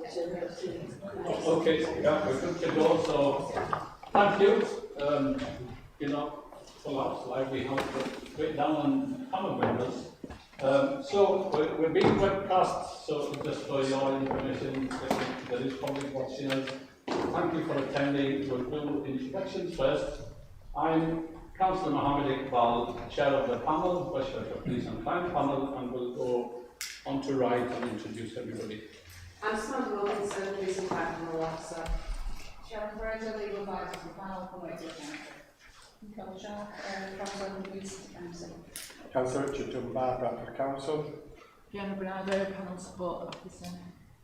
Okay, yeah, we're good to go. So, thank you. You know, for us, like we have to wait down on panel members. So, we're being webcast, so just for your information, there is public watching us. Thank you for attending. We'll do introductions first. I'm Councillor Mohammed Iqbal, Chair of the panel, Yorkshire Police and Crime panel, and we'll go on to right and introduce everybody. I'm Samantha Wilkinson, Police and Crime panel officer. Sharon Fraser, legal advisor to the panel for Untitled Chapter. Nicole Sharp, Councillor on the Police Council. Councillor Richard Dunbar, Bradford Council. Fiona Bernardo, panel support officer.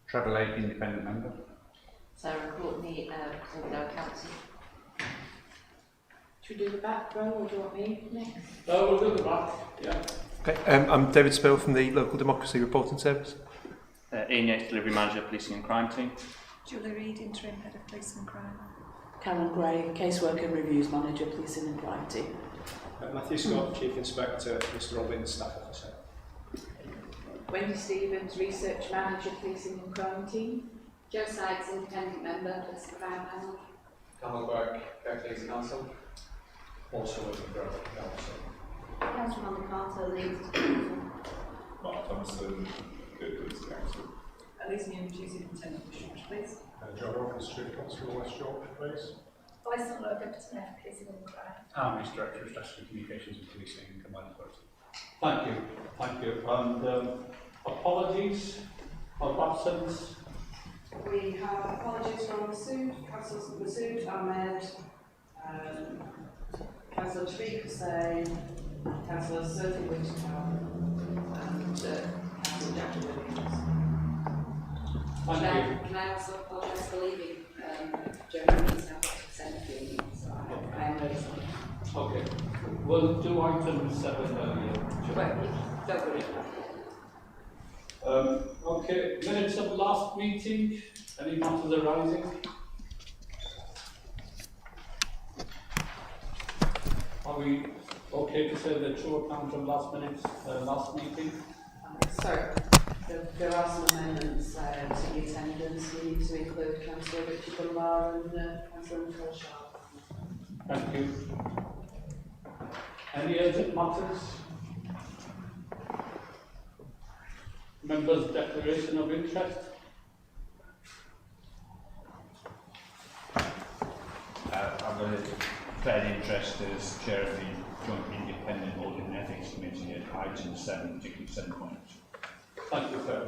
Trevor Lake, independent member. Sarah Courtney, Cornwall Council. Should we do the back row or do you want me next? We'll do the back, yeah. Okay, I'm David Spill from the Local Democracy Reporting Service. Ian Yates, Delivery Manager, Policing and Crime Team. Julie Reid, Interim Head of Policing and Crime. Karen Gray, Casework and Reviews Manager, Policing and Crime Team. Matthew Scott, Chief Inspector. Mr Robbins, Staff Officer. Wendy Stevens, Research Manager, Policing and Crime Team. Jo Sykes, Independent Member, Police and Crime panel. Carl Burke, Police Council. Also with the Bradford Council. Councillor on the Carter, Legal Council. Mark Thompson, Police Council. Elise Newman, Superintendent of Yorkshire Police. John Robbins, Chief Constable, West Yorkshire Police. Alison Logan, Deputy Policing and Crime. I'm Director of Strategy Communications and Policing and Combined Authority. Thank you, thank you. And apologies for absence. We have apologies from Masood, Councillors Masood, Ahmed, Councillor Tariq Hussain, Councillor Sophie Whittaker, and Councillor Jackie Williams. Thank you. Can I also apologise for leaving during the meeting? I've got to send a few meetings, so I am really sorry. Okay, we'll do item 7 earlier. But don't worry. Okay, minutes of last meeting. Any matters arising? Are we okay to say the true account of last meeting? So, there are some amendments to the attendance. We need to include Councillor Richard Dunbar and Councillor Nicole Sharp. Thank you. Any urgent matters? Members' declaration of interest? I've got a fair interest as Chair of the Joint Independent Audit and Ethics Committee at item 7, particularly 7 points. Thank you, sir.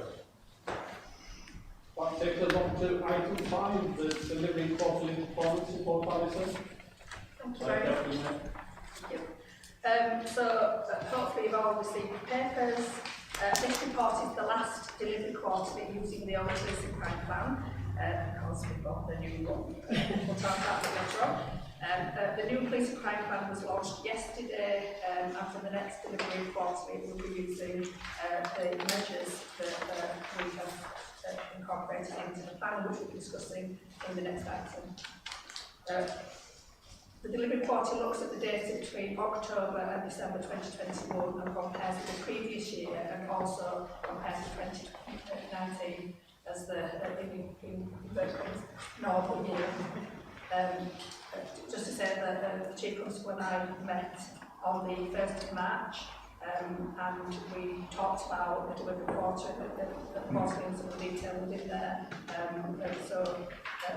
That takes us on to item 5, the delivering quarterly performance report, Alison. Thank you very much. Thank you. So hopefully you've all received the papers. This report is the last delivery quarterly using the old policing crime plan, because we've got the new one. We'll talk about it later on. The new policing crime plan was launched yesterday, and for the next delivery quarterly we'll be using the measures that we have incorporated into the plan, which we'll be discussing in the next item. The delivery quarter looks at the data between October and December 2021 and compares with the previous year, and also compares to 2019 as the normal year. Just to say that the Chief Constable and I met on the 1st of March, and we talked about the delivery quarter, the quarterly and some of the detail within there. So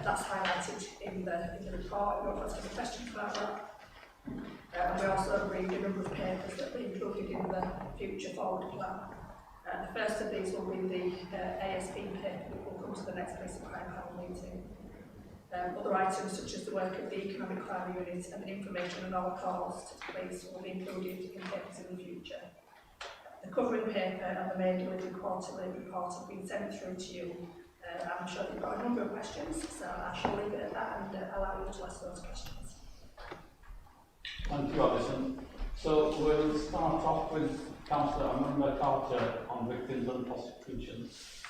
that's highlighted in the report. We've got some questions about that. And we also agreed a number of papers that we included in the future forward plan. The first of these will be the ASP paper that will come to the next police and crime panel meeting. Other items such as the work of the Economic Crime Unit and information on all calls to police will be included in papers in the future. The covering paper and the main delivery quarterly report have been sent through to you. I'm sure you've got a number of questions, so I shall leave it at that and allow you to ask those questions. Thank you, Alison. So we'll start off with Councillor Amanda Carter on victims and prosecutions.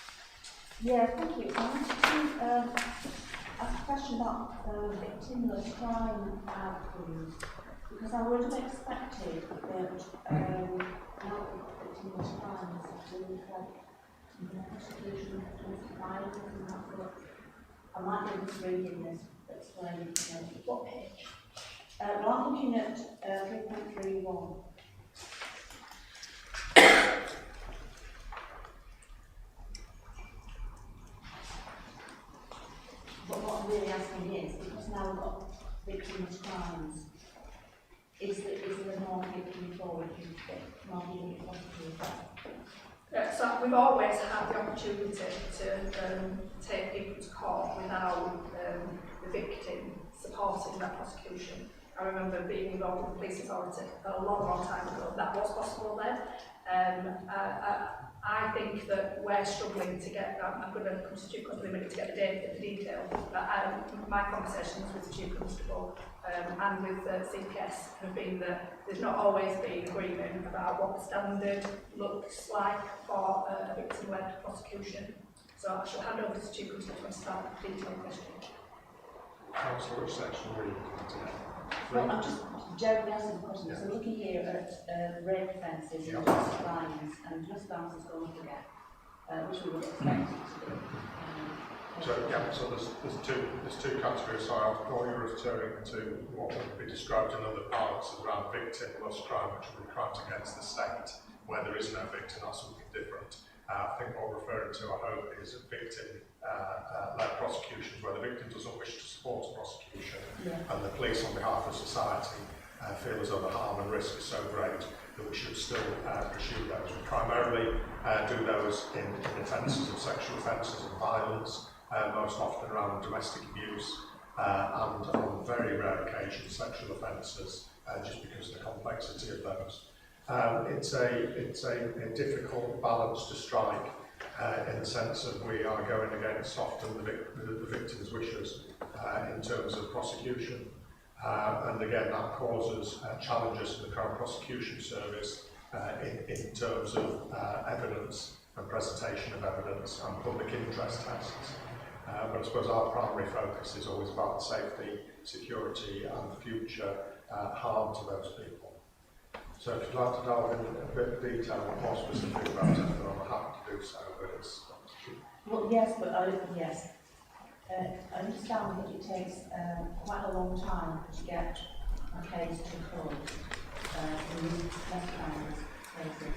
Yeah, thank you. I wanted to ask a question about victimless crime outcomes, because I would have expected that victimless crimes to reflect the prosecution comes to violence and that sort. I might be able to read in this, explain what page. Well, I'm looking at 3.31. But what I'm really asking is, because now we've got victims' crimes, is there more victim forward to more being prosecuted? So we've always had the opportunity to take people to court without the victim supporting that prosecution. I remember being involved with the police authority a long time ago. That was possible then. I think that we're struggling to get, I'm going to come to Chief Constable in a minute to get the detail, but my conversations with the Chief Constable and with the CPS have been that there's not always been agreement about what the standard looks like for a victim-led prosecution. So I shall hand over to Chief Constable to start the detailed question. Councillor, which section were you looking at? Well, I'm just generally asking the question. So looking here at rape offences and domestic violence, and domestic violence has gone up again, which we would expect it to do. So there's two categories. So I thought you were referring to what would be described in other parts around victimless crime, which would be crimes against the state, where there is no victim. That's something different. I think what we're referring to, I hope, is victim-led prosecutions, where the victim doesn't wish to support a prosecution, and the police, on behalf of society, feel as though the harm and risk is so great that we should still pursue those. We primarily do those in offences of sexual offences and violence, most often around domestic abuse, and on very rare occasions sexual offences, just because of the complexity of those. It's a difficult balance to strike in the sense of we are going against often the victim's wishes in terms of prosecution. And again, that causes challenges to the current prosecution service in terms of evidence and presentation of evidence and public interest tests. But I suppose our primary focus is always about the safety, security and future harm to those people. So if you'd like to delve in a bit of detail more specific about it, then I'm happy to do so, but it's... Well, yes, but yes. I understand that it takes quite a long time to get a case to court in these domestic violence cases.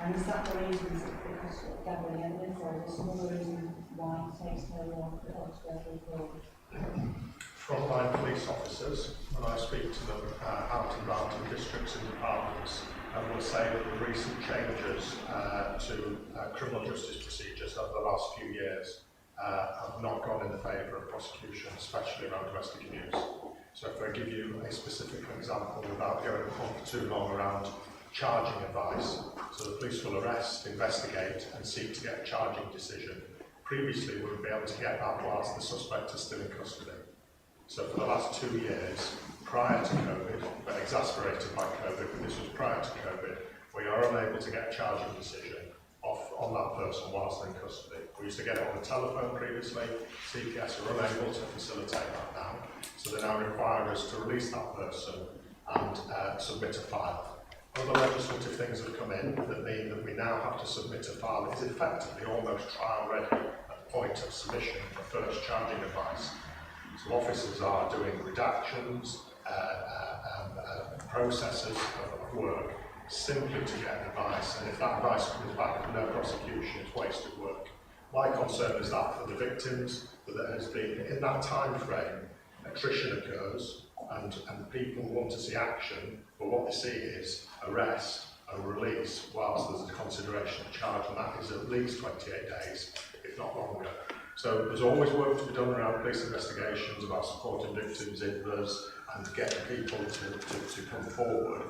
And is that the reason, is it because of gathering evidence, or is there some other reason why it takes so long for court to go through court? Frontline police officers, when I speak to them out and around in districts and departments, will say that the recent changes to criminal justice procedures over the last few years have not gone in the favour of prosecution, especially around domestic abuse. So if I give you a specific example without going on for too long around charging advice, so the police will arrest, investigate and seek to get a charging decision. Previously we would be able to get that whilst the suspect is still in custody. So for the last 2 years, prior to COVID, but exasperated by COVID, but this was prior to COVID, we are unable to get a charging decision off on that person whilst they're in custody. We used to get it on the telephone previously. CPS are unable to facilitate that now, so they now require us to release that person and submit a file. Other legislative things have come in that mean that we now have to submit a file that is effectively almost trial ready at the point of submission for first charging advice. So officers are doing redactions, processes of work simply to get advice, and if that advice comes back with no prosecution, it's wasted work. My concern is that for the victims, that there has been, in that time frame, attrition occurs, and people want to see action, but what they see is arrest and release whilst there's a consideration of charge, and that is at least 28 days, if not longer. So there's always work to be done around police investigations, about supporting victims in those and getting people to come forward.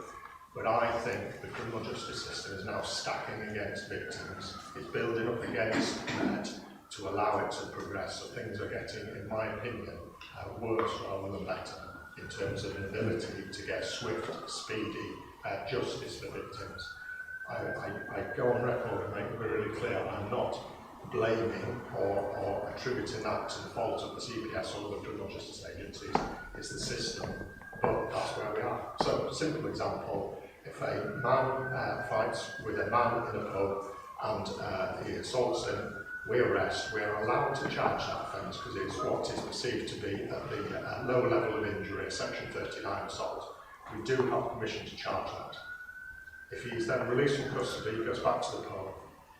But I think the criminal justice system is now stacking against victims. It's building up against that to allow it to progress. So things are getting, in my opinion, worse rather than better in terms of an ability to get swift, speedy justice for victims. I go on record and make it really clear I'm not blaming or attributing that to the fault of the CPS or the criminal justice agencies. It's the system, but that's where we are. So, simple example, if a man fights with a man in a pub and he assaults him, we arrest, we are allowed to charge that offence because it's what is perceived to be at the lower level of injury, section 39 assault. We do have permission to charge that. If he is then released from custody, he goes back to the pub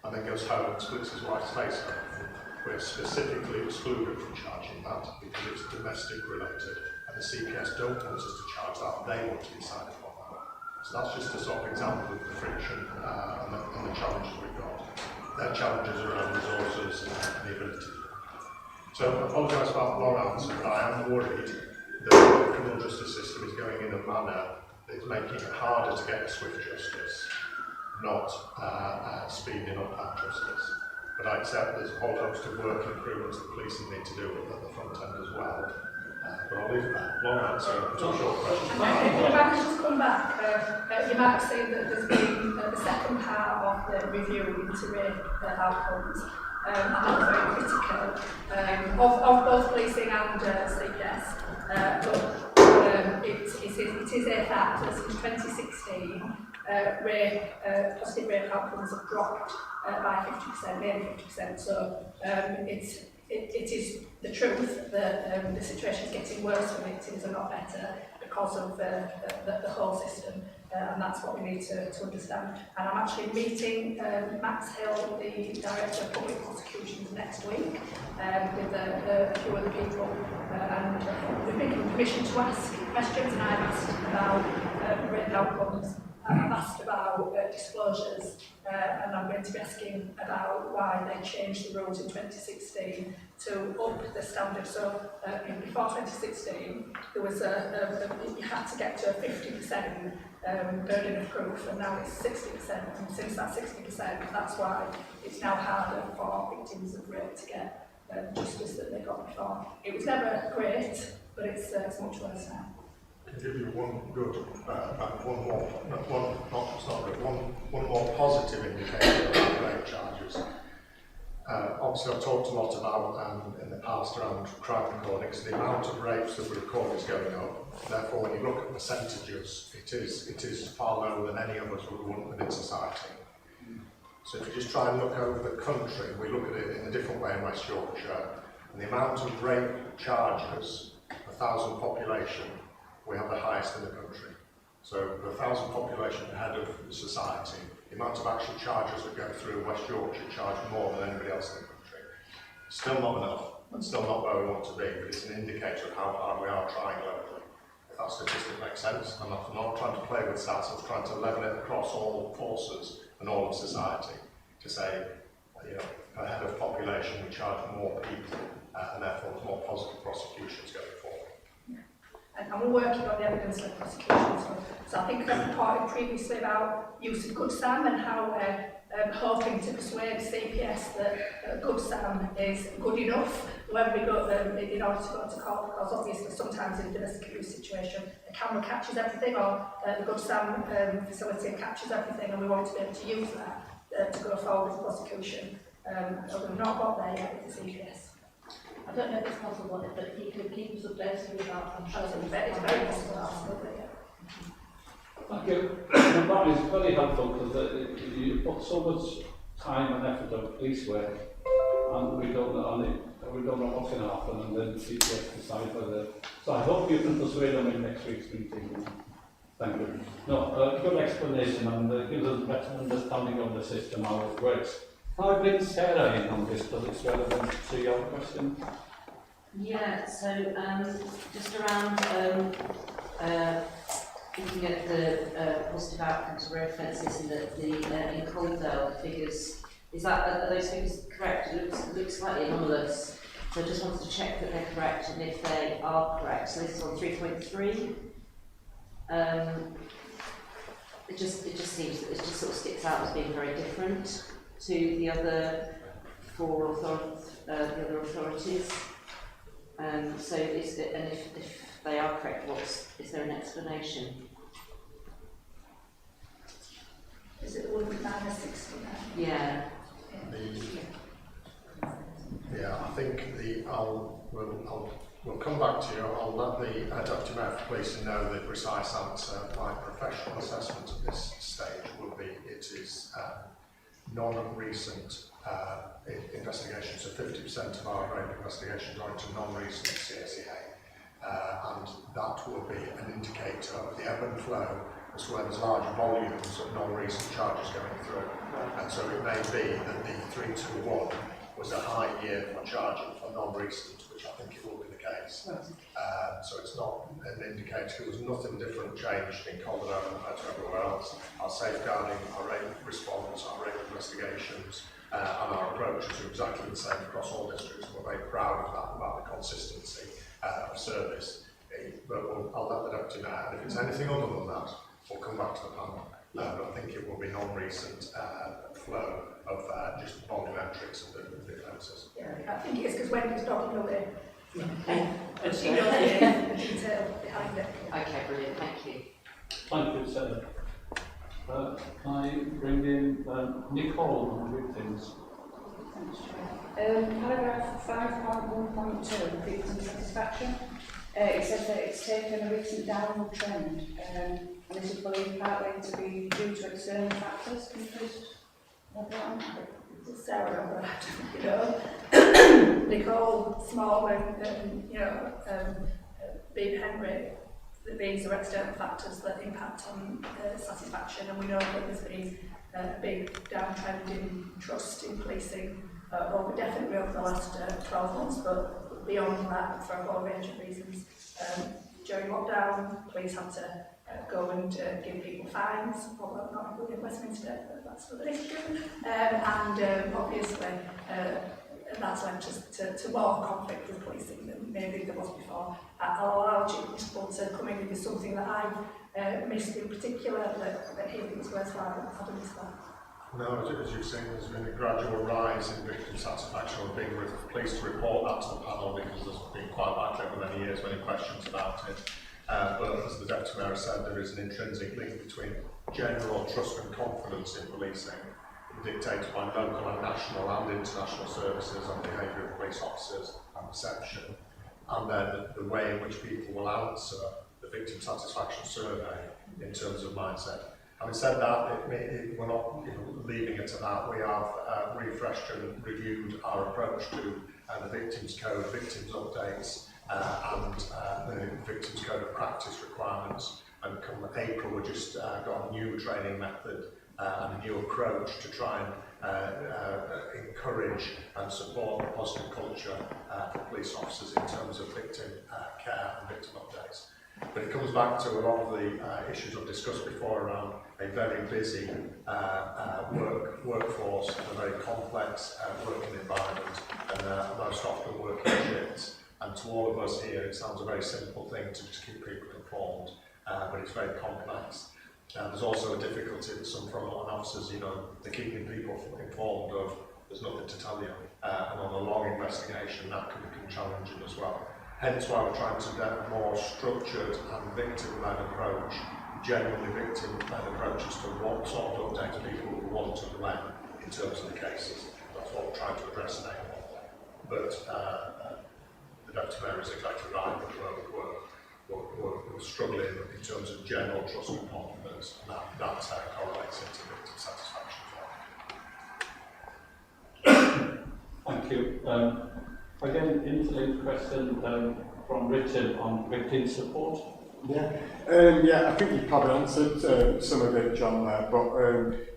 and then goes home and splits his wife's face open, we're specifically excluded from charging that because it's domestic related and the CPS don't want us to charge that, they want to decide upon that. So that's just a sort of example of the friction and the challenges we've got. Their challenges around resources and the ability. So I apologise about the long answer, but I am worried that the criminal justice system is going in a manner that is making it harder to get swift justice, not speeding up that justice. But I accept there's a whole host of work improvements that policing need to do at the front end as well. But I'll leave it there. Long answer to a short question. If I could just come back, you might have seen that there's been the second part of the review into rape outcomes, and that's very critical of both policing and CPS. But it is a fact that since 2016, positive rape outcomes have dropped by 50%, nearly 50%. So it is the truth that the situation is getting worse for victims and not better because of the whole system, and that's what we need to understand. And I'm actually meeting Max Hill, the Director of Public Prosecutions, next week with a few other people, and we've been given permission to ask questions, and I've asked about rape outcomes. I've asked about disclosures, and I'm going to be asking about why they changed the rules in 2016 to up the standard. So before 2016, there was you had to get to a 50% burden of proof, and now it's 60%. And since that's 60%, that's why it's now harder for victims of rape to get justice that they got before. It was never great, but it's much worse now. I can give you one more positive indicator of rape charges. Obviously, I've talked a lot about in the past around crime recordings. The amount of rapes that we record is going up. Therefore, when you look at percentages, it is far lower than any of us would want within society. So if you just try and look over the country, we look at it in a different way in West Yorkshire, and the amount of rape charges per 1,000 population, we have the highest in the country. So per 1,000 population ahead of society, the amount of actual charges that go through West Yorkshire charge more than anybody else in the country. Still not enough, and still not where we want to be, but it's an indicator of how hard we are trying locally. If that statistic makes sense, I'm not trying to play with stats, I'm trying to level it across all forces and all of society to say, per head of population we charge more people, and therefore more positive prosecutions going forward. And we're working on the evidence-led prosecution. So I think I've reported previously about use of Good Sam and how we're hoping to persuade CPS that Good Sam is good enough when we go in order to go to court, because obviously sometimes in a domestic abuse situation the camera catches everything, or the Good Sam facility captures everything, and we want to be able to use that to go forward with prosecution. So we've not got there yet with the CPS. I don't know if it's possible, but he could keep us updated with our control. It's very possible, absolutely, yeah. Thank you. That is very helpful because you put so much time and effort on police work, and we don't know what's going to happen, and then CPS decide whether. So I hope you can persuade them in next week's meeting. Thank you. No, good explanation, and gives us a better understanding of the system, how it works. Can I bring Sarah in on this because it's relevant to your question? Yeah, so just around looking at the positive outcomes of road offences and in Coldale figures, are those figures correct? It looks slightly anomalous, so I just wanted to check that they're correct, and if they are correct, so this is on 3.3. It just seems that it just sort of sticks out as being very different to the other four authorities. So is it, and if they are correct, is there an explanation? Is it all minus 69? Yeah. I think we'll come back to you. I'll let the Deputy Mayor for Policing know the precise answer. My professional assessment at this stage will be it is non-recent investigations. So 50% of our rape investigations are into non-recent CSEA. And that will be an indicator of the ebb and flow as to where there's large volumes of non-recent charges going through. And so it may be that the 321 was a high year for charging for non-recent, which I think it will be the case. So it's not an indicator. There was nothing different changed in Colorado compared to everywhere else. Our safeguarding, our rape response, our rape investigations, and our approaches are exactly the same across all districts. We're very proud of that, about the consistency of service. But I'll let the Deputy Mayor, and if it's anything other than that, we'll come back to the panel. But I think it will be non-recent flow of just volumetrics of the offences. Yeah, I think it's because Wendy's nodding away. And she knows the detail behind it. Okay, brilliant, thank you. Thank you, Sarah. Can I bring in Nicole on victims? Paragraph 5.1.2, victim satisfaction. It says that it's taken a recent downward trend, and this is believed partly to be due to external factors. Can you please elaborate on that? Sarah, you know, Nicole, Small, and being Henry, these are external factors that impact on satisfaction, and we know that there's been a big downtrend in trust in policing definitely over the last 12 months, but beyond that, for a whole range of reasons. During lockdown, police had to go and give people fines, although not including Westminster, but that's for the issue. Obviously, that's led to more conflict with policing than maybe there was before. I'll allow Chief Constable to come in with something that I've missed in particular that he thinks worthwhile adding to that. No, as you've seen, there's been a gradual rise in victim satisfaction. We're being pleased to report that to the panel because there's been quite likely over many years many questions about it. But as the Deputy Mayor said, there is an intrinsic link between general trust and confidence in policing, dictated by local and national and international services on the behaviour of police officers and perception, and then the way in which people will answer the victim satisfaction survey in terms of mindset. Having said that, we're not leaving it at that. We have refreshed and reviewed our approach to the Victims Code, Victims Updates, and the Victims Code of Practice requirements. And come April, we just got a new training method and a new approach to try and encourage and support a positive culture for police officers in terms of victim care and victim updates. But it comes back to a lot of the issues I've discussed before around a very busy workforce and a very complex working environment, and most often working shifts. And to all of us here, it sounds a very simple thing to just keep people informed, but it's very complex. There's also a difficulty that some frontline officers, they're keeping people informed of there's nothing to tell you, and on a long investigation that can become challenging as well. Hence why we're trying to get a more structured and victim-led approach, genuinely victim-led approach as to what sort of updates people will want to when in terms of the cases. That's what we're trying to address now. But the Deputy Mayor is exactly right that we're struggling in terms of general trust and confidence, and that correlates into victim satisfaction as well. Thank you. Again, interlinked question from Richard on victim support. Yeah, I think you probably answered some of it, John, there, but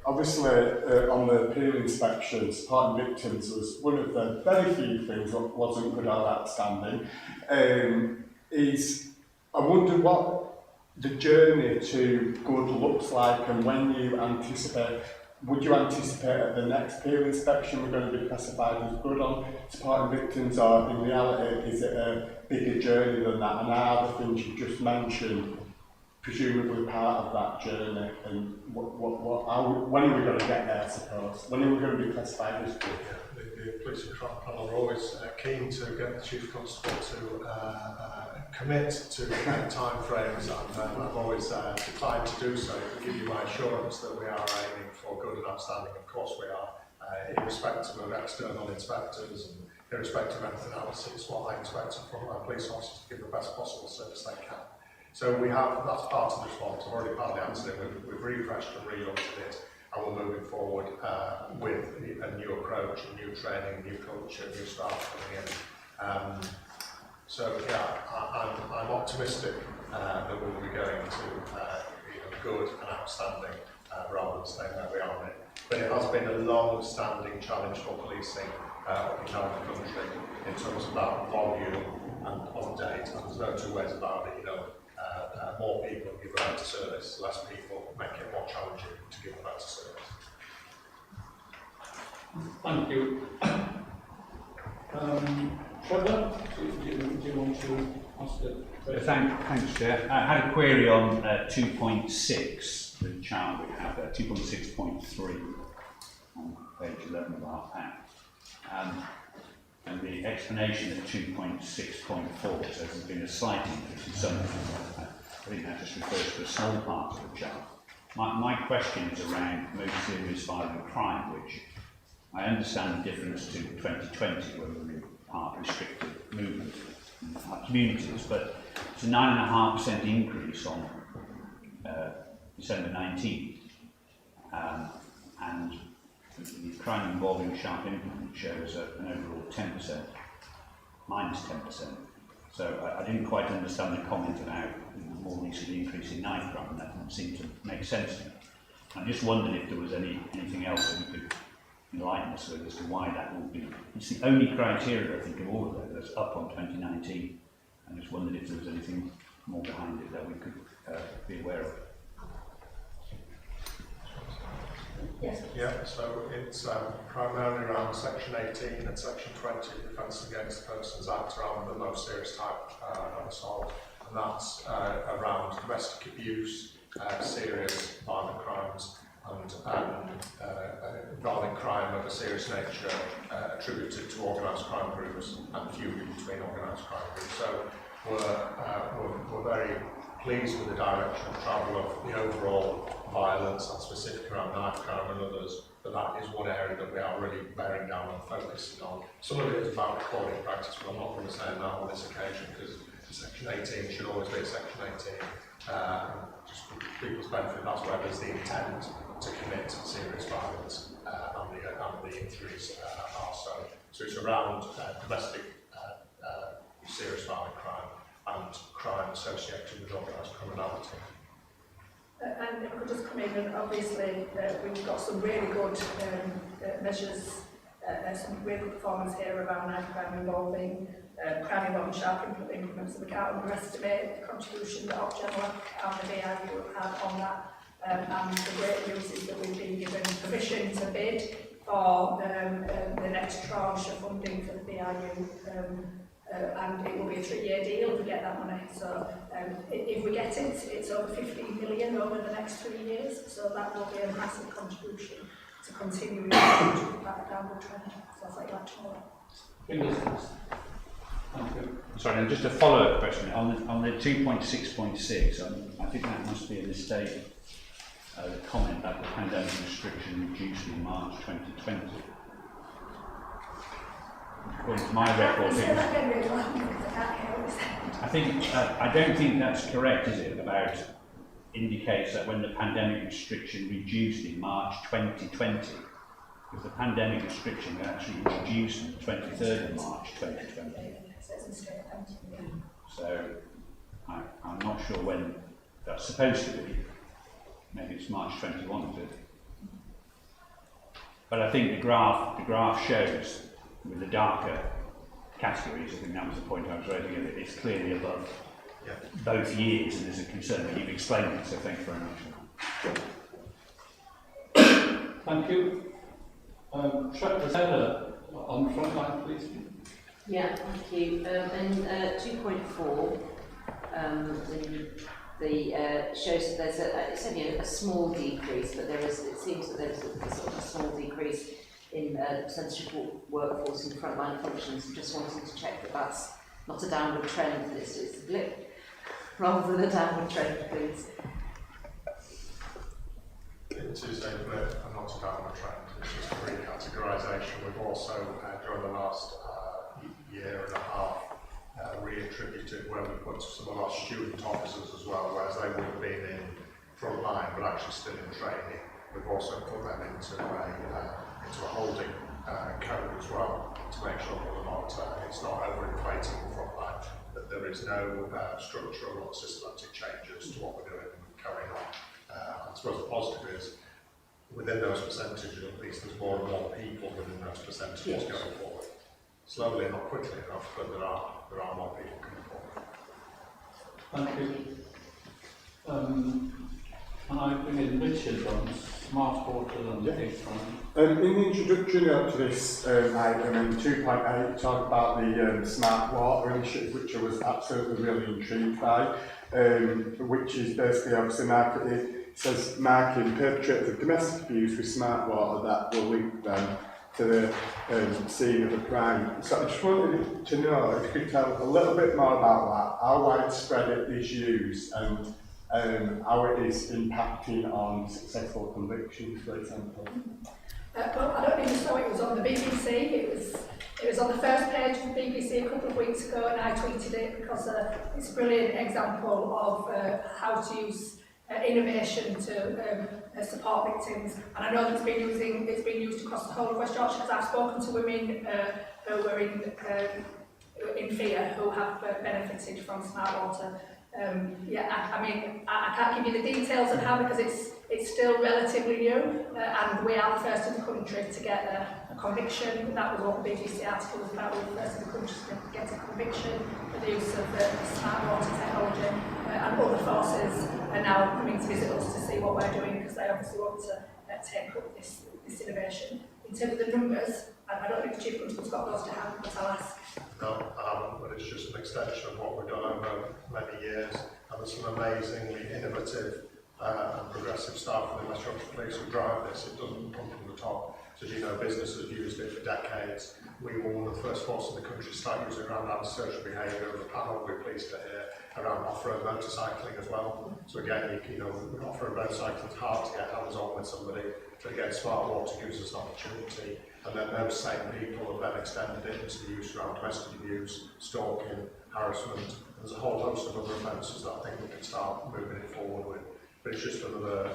obviously on the peer inspections, supporting victims was one of the very few things that wasn't good or outstanding. I wonder what the journey to good looks like, and when you anticipate, would you anticipate at the next peer inspection we're going to be classified as good on supporting victims, or in reality is it a bigger journey than that, and are the things you just mentioned presumably part of that journey, and when are we going to get there, I suppose? When are we going to be classified as good? The police and crime panel are always keen to get the Chief Constable to commit to time frames, and I've always declined to do so to give you my assurance that we are aiming for good and outstanding. Of course we are, irrespective of external inspectors and irrespective of anything else. It's what I expect from our police officers to give the best possible service they can. So that's part of the response. I've already partly answered it. We've refreshed and relooked at it, and we're moving forward with a new approach, a new training, new culture, new staff coming in. So yeah, I'm optimistic that we'll be going to good and outstanding rather than staying where we are. But it has been a long-standing challenge for policing up and down the country in terms of that volume and update. And there's no two ways about it. More people give a better service, less people make it more challenging to give a better service. Thank you. Trevor, do you want to ask a question? Thanks, Chair. I had a query on 2.6, the chart we have there, 2.6.3 on page 11 of our pack. And the explanation of 2.6.4 says there's been a slight increase in some. I think that just refers to a small part of the chart. My question is around most serious violent crime, which I understand the difference to 2020 when we were in part restricted movement in our communities, but it's a 9.5% increase on December 19, and the crime involving sharp implement shows an overall 10%, minus 10%. So I didn't quite understand the comment about more recent increase in knife crime, and that didn't seem to make sense to me. I just wondered if there was anything else that we could enlighten us with as to why that would be. It's the only criteria, I think, of all of those that's up on 2019. I just wondered if there was anything more behind it that we could be aware of. Yes. Yeah, so it's primarily around Section 18 and Section 20, Defence Against Persons Act, around the most serious type of assault, and that's around domestic abuse, serious violent crimes, and violent crime of a serious nature attributed to organised crime groups and feuding between organised crime groups. So we're very pleased with the direction of travel of the overall violence and specific around knife crime and others, but that is one area that we are really bearing down and focusing on. Some of it is about recording practice, but I'm not going to say that on this occasion because Section 18 should always be Section 18. Just for people's benefit, that's where there's the intent to commit serious violence and the injuries are so. So it's around domestic serious violent crime and crime associated with organised criminality. And if I could just come in, and obviously we've got some really good measures, some really good performance here around knife crime involving sharp implements, so we can't underestimate the contribution that Ofgemla and the VIU have had on that. And the great news is that we've been given permission to bid for the next tranche of funding for the VIU. And it will be a 3-year deal if we get that money. So if we get it, it's over 15 million over the next 3 years. So that will be a massive contribution to continuing that downward trend. So I'd like to know that. Thank you. Sorry, and just a follow-up question on the 2.6.6. I think that must be a mistake. The comment that the pandemic restriction reduced in March 2020. According to my record, I don't think that's correct, is it? About indicates that when the pandemic restriction reduced in March 2020, because the pandemic restriction was actually introduced on the 23rd of March 2020. So I'm not sure when that's supposed to be. Maybe it's March 21, is it? But I think the graph shows with the darker categories, I think that was the point I was raising, that it's clearly above both years, and there's a concern that you've explained it, so thank you very much. Thank you. Trevor, on the front line, please. Yeah, thank you. In 2.4, shows that there's it's only a small decrease, but it seems that there's a sort of a small decrease in the percentage of workforce in frontline functions. I'm just wanting to check that that's not a downward trend, that it's a blip rather than a downward trend, please. It is a blip and not a downward trend. It's just a recategorisation. We've also, during the last year and a half, reattributed where we put some of our student officers as well, whereas they would have been in front line but actually still in training. we've also put them into a holding code as well to make sure that it's not overinflating the front line, that there is no structural or systematic changes to what we're doing and carrying on. I suppose the positive is, within those percentages, at least there's more and more people within those percentages going forward. Slowly, not quickly enough, but there are more people coming forward. Thank you. Can I bring in Richard on smart water and things in the introductory note to this item in 2.8, talk about the smart water initiative, which I was absolutely really intrigued by, which is basically obviously it says marking perpetrators of domestic abuse with smart water that will link them to the scene of a crime. So I just wanted to know if you could tell a little bit more about that, how widespread it is used, and how it is impacting on successful convictions, for example. Well, I don't know if you saw it was on the BBC. It was on the first page of the BBC a couple of weeks ago, and I tweeted it because it's a brilliant example of how to use innovation to support victims. And I know that it's been used across the whole of West Yorkshire, because I've spoken to women who were in fear, who have benefited from smart water. I mean, I can't give you the details of how, because it's still relatively new, and we are the first in the country to get a conviction. That was what the BBC article was about. We were the first in the country to get a conviction for the use of smart water technology, and other forces are now coming to visit us to see what we're doing, because they obviously want to take up this innovation. In terms of the numbers, I don't know if the Chief Constable's got those to hand, but I'll ask. No, I haven't, but it's just an extension of what we've done over many years, and there's some amazingly innovative and progressive staff in the West Yorkshire Police who drive this. It doesn't come from the top. So, as you know, business has used it for decades. We were one of the first forces in the country to start using it around antisocial behaviour. The panel, we're pleased to hear, around off-road motorcycling as well. So again, you know, off-road motorcycling is hard to get hands-on with somebody, but again, smart water gives us an opportunity. And then those same people have then extended it into the use around domestic abuse, stalking, harassment. There's a whole host of other offences that I think we can start moving it forward with. But it's just another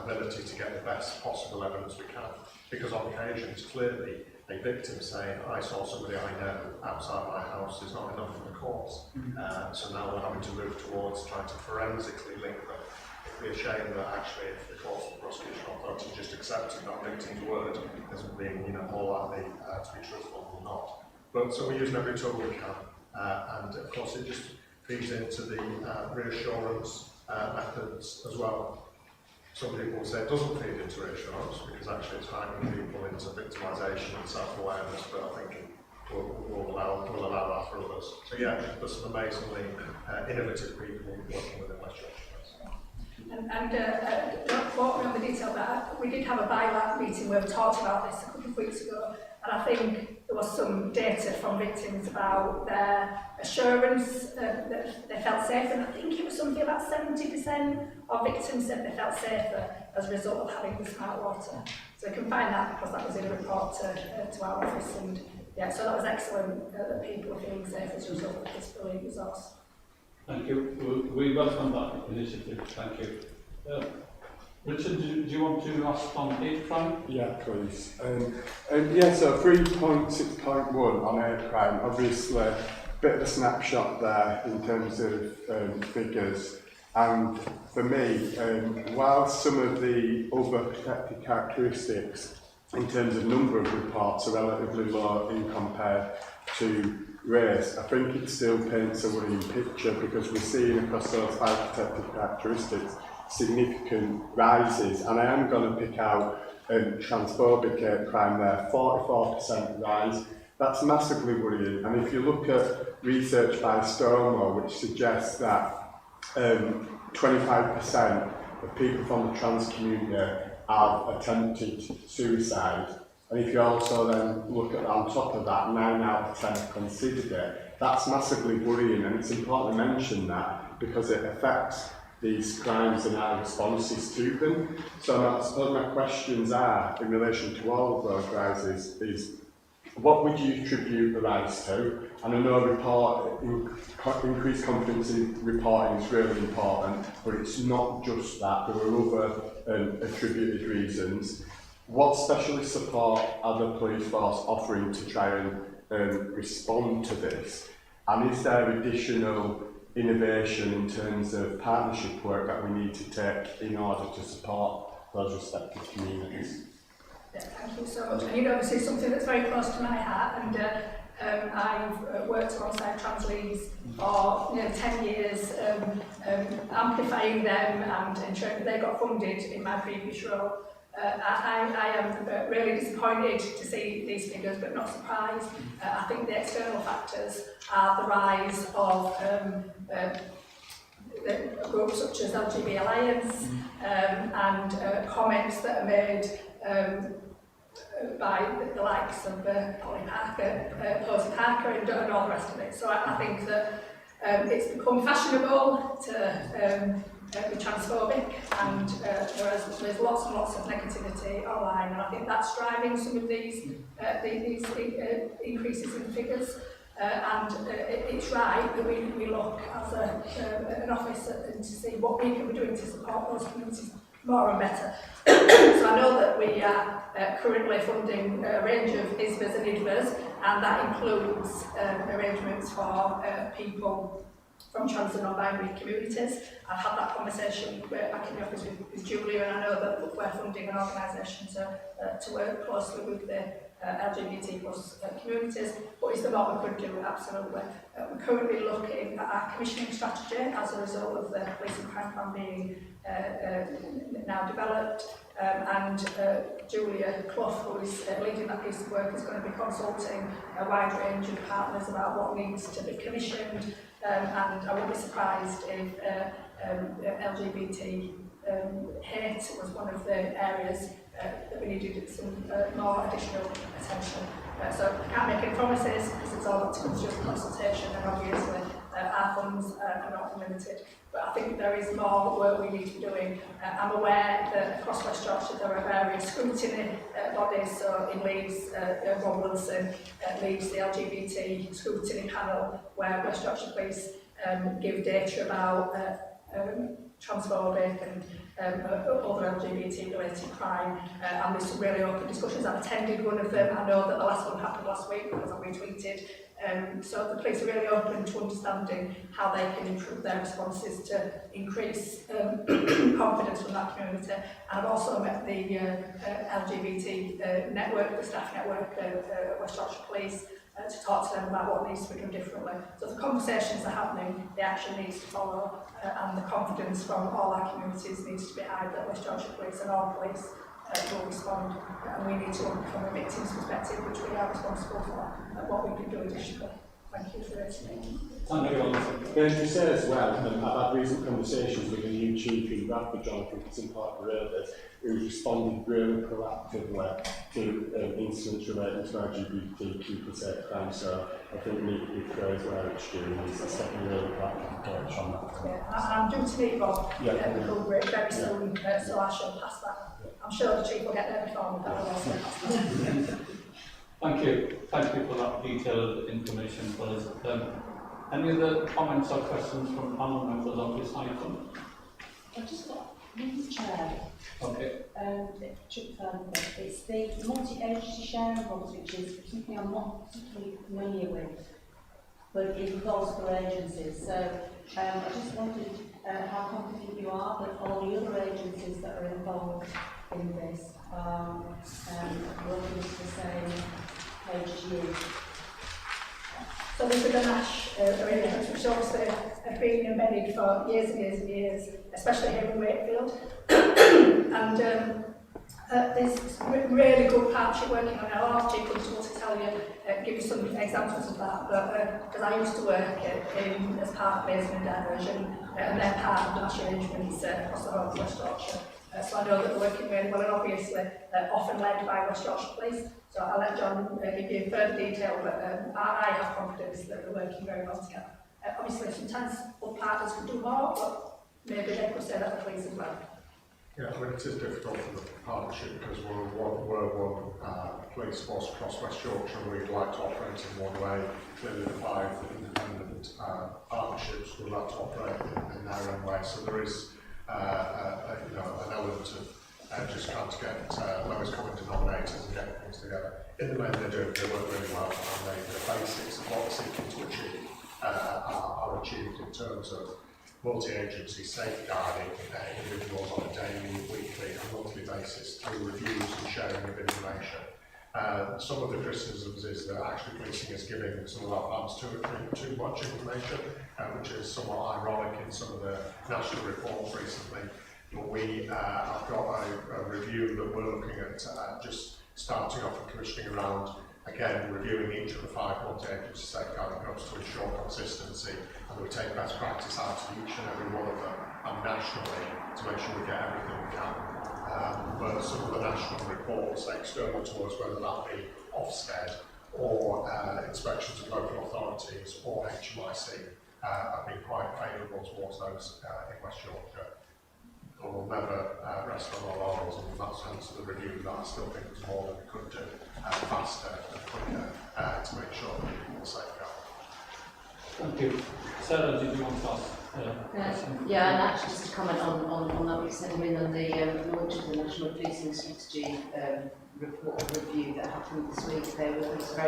ability to get the best possible evidence we can. Because on occasions, clearly, a victim saying, I saw somebody I know outside my house is not enough for the courts. So now we're having to move towards trying to forensically link them. It'd be a shame that actually if the courts and prosecution authority just accepted that victim's word as being, you know, more likely to be truthful than not. But so we're using every tool we can, and of course it just feeds into the reassurance methods as well. Some people will say it doesn't feed into reassurance because actually it's hiding people into victimisation and self-awareness, but I think we'll allow that for others. So yeah, there's some amazingly innovative people working within West Yorkshire. Don't quote me on the detail, but we did have a BILAC meeting where we talked about this a couple of weeks ago, and I think there was some data from victims about their assurance that they felt safe, and I think it was something about 70% of victims said they felt safer as a result of having the smart water. So you can find that because that was in a report to our office, and yeah, so that was excellent that people are feeling safe as a result of this brilliant resource. Thank you. We welcome that initiative. Thank you. Richard, do you want to ask on hate crime? Yeah, please. Yeah, so 3.6.1 on hate crime, obviously a bit of a snapshot there in terms of figures. And for me, while some of the other protected characteristics in terms of number of reports are relatively low in compared to race, I think it still paints a worrying picture because we're seeing across those 5 protected characteristics significant rises, and I am going to pick out transphobic hate crime there, 44% rise. That's massively worrying, and if you look at research by Stonewall, which suggests that 25% of people from the trans community have attempted suicide, and if you also then look at on top of that, 9 out of 10 have considered it, that's massively worrying, and it's important to mention that because it affects these crimes and our responses to them. So I suppose my questions are, in relation to all of those rises, is what would you attribute the rise to? And I know increased confidence in reporting is really important, but it's not just that. There are other attributed reasons. What specialist support are the police force offering to try and respond to this? And is there additional innovation in terms of partnership work that we need to take in order to support those respective communities? Yeah, thank you so much. And you know, this is something that's very close to my heart, and I've worked alongside trans leads for 10 years, amplifying them and ensuring that they got funded in my previous role. I am really disappointed to see these figures, but not surprised. I think the external factors are the rise of the groups such as LGBT Alliance and comments that are made by the likes of Polly Parker, Posey Parker and all the rest of it. So I think that it's become fashionable to be transphobic, and whereas there's lots and lots of negativity online, and I think that's driving some of these increases in figures. And it's right that we look as an office and to see what we can be doing to support those communities more and better. So I know that we are currently funding a range of ISBAs and IDVAs, and that includes arrangements for people from trans and non-binary communities. I've had that conversation back in the office with Julia, and I know that we're funding an organisation to work closely with the LGBT plus communities, but is there more we could do? Absolutely. We're currently looking at our commissioning strategy as a result of the police and crime plan being now developed, and Julia Clough, who is leading that piece of work, is going to be consulting a wide range of partners about what needs to be commissioned, and I won't be surprised if LGBT hate was one of the areas that we needed some more additional attention. So I can't make any promises because it's all got to come through consultation, and obviously our funds are not unlimited. But I think there is more work we need to be doing. I'm aware that across West Yorkshire there are various scrutiny bodies. So in Leeds, Rob Wilson leads the LGBT scrutiny panel, where West Yorkshire Police give data about transphobic and other LGBT-related crime, and there's some really open discussions. I've attended one of them. I know that the last one happened last week because I retweeted. So the police are really open to understanding how they can improve their responses to increase confidence from that community. And I've also met the LGBT network, the staff network at West Yorkshire Police, to talk to them about what needs to be done differently. So the conversations are happening, the action needs to follow, and the confidence from all our communities needs to be high that West Yorkshire Police and all police will respond. And we need to look from a victim's perspective, which we are responsible for, what we can do additionally. Thank you for listening. Thank you. Can I say as well, I've had recent conversations with the new chief in Bradford, Jonathan Parker-Railers, who's responded really proactively to incidents relating to LGBTQ+ crime. So I think we need to give praise where it's due. He's taking a really proactive approach on that. Yeah, I'm due to meet Bob very soon, so I shall pass that. I'm sure the chief will get there before me, but I will also pass that. Thank you. Thank you for that detailed information, fellas. Any other comments or questions from panel members on this item? I've just got one chair. Okay. It's the multi-agency sharing policy, which is something I'm not particularly familiar with, but it involves other agencies. So I just wondered how confident you are that all the other agencies that are involved in this are working to the same page as you. So this is the NASH arrangements, which obviously have been embedded for years and years and years, especially here in Wakefield. And there's really good partnership working on it. I'll ask Chief Constable to tell you, give you some examples of that. But because I used to work as part of Liaison and Diversion, and they're part of the NASH arrangements across the whole of West Yorkshire. So I know that they're working really well, and obviously often led by West Yorkshire Police. So I'll let John give you further detail, but I have confidence that they're working very well together. Obviously, sometimes other partners can do more, but maybe they could say that the police as well. Yeah, I mean, it is difficult for the partnership because we're one police force across West Yorkshire, and we'd like to operate in one way. Clearly, the 5 independent partnerships would like to operate in their own way. So there is an element of just trying to get lowest common denominators and getting things together. In the main, they work really well, and the basics of what we're seeking to achieve are achieved in terms of multi-agency safeguarding individuals on a daily, weekly and monthly basis through reviews and sharing of information. Some of the criticisms is that actually policing is giving some of our plans too much information, which is somewhat ironic in some of the national reports recently. But we have got a review that we're looking at just starting off and commissioning around, again, reviewing each of the 5 multi-agency safeguarding hubs to ensure consistency, and we take best practice out of each and every one of them, and nationally, to make sure we get everything we can. But some of the national reports external to us, whether that be Ofsted or inspections of local authorities or HMIC, have been quite favourable towards those in West Yorkshire. But we'll never rest on our laurels, and in that sense the review that I still think was more than we could do, faster and quicker to make sure that people are safeguarded. Thank you. Sarah, did you want to ask? Yeah, and actually just to comment on that, we said, I mean, on the launch of the National Policing Strategy report review that happened this week, there was a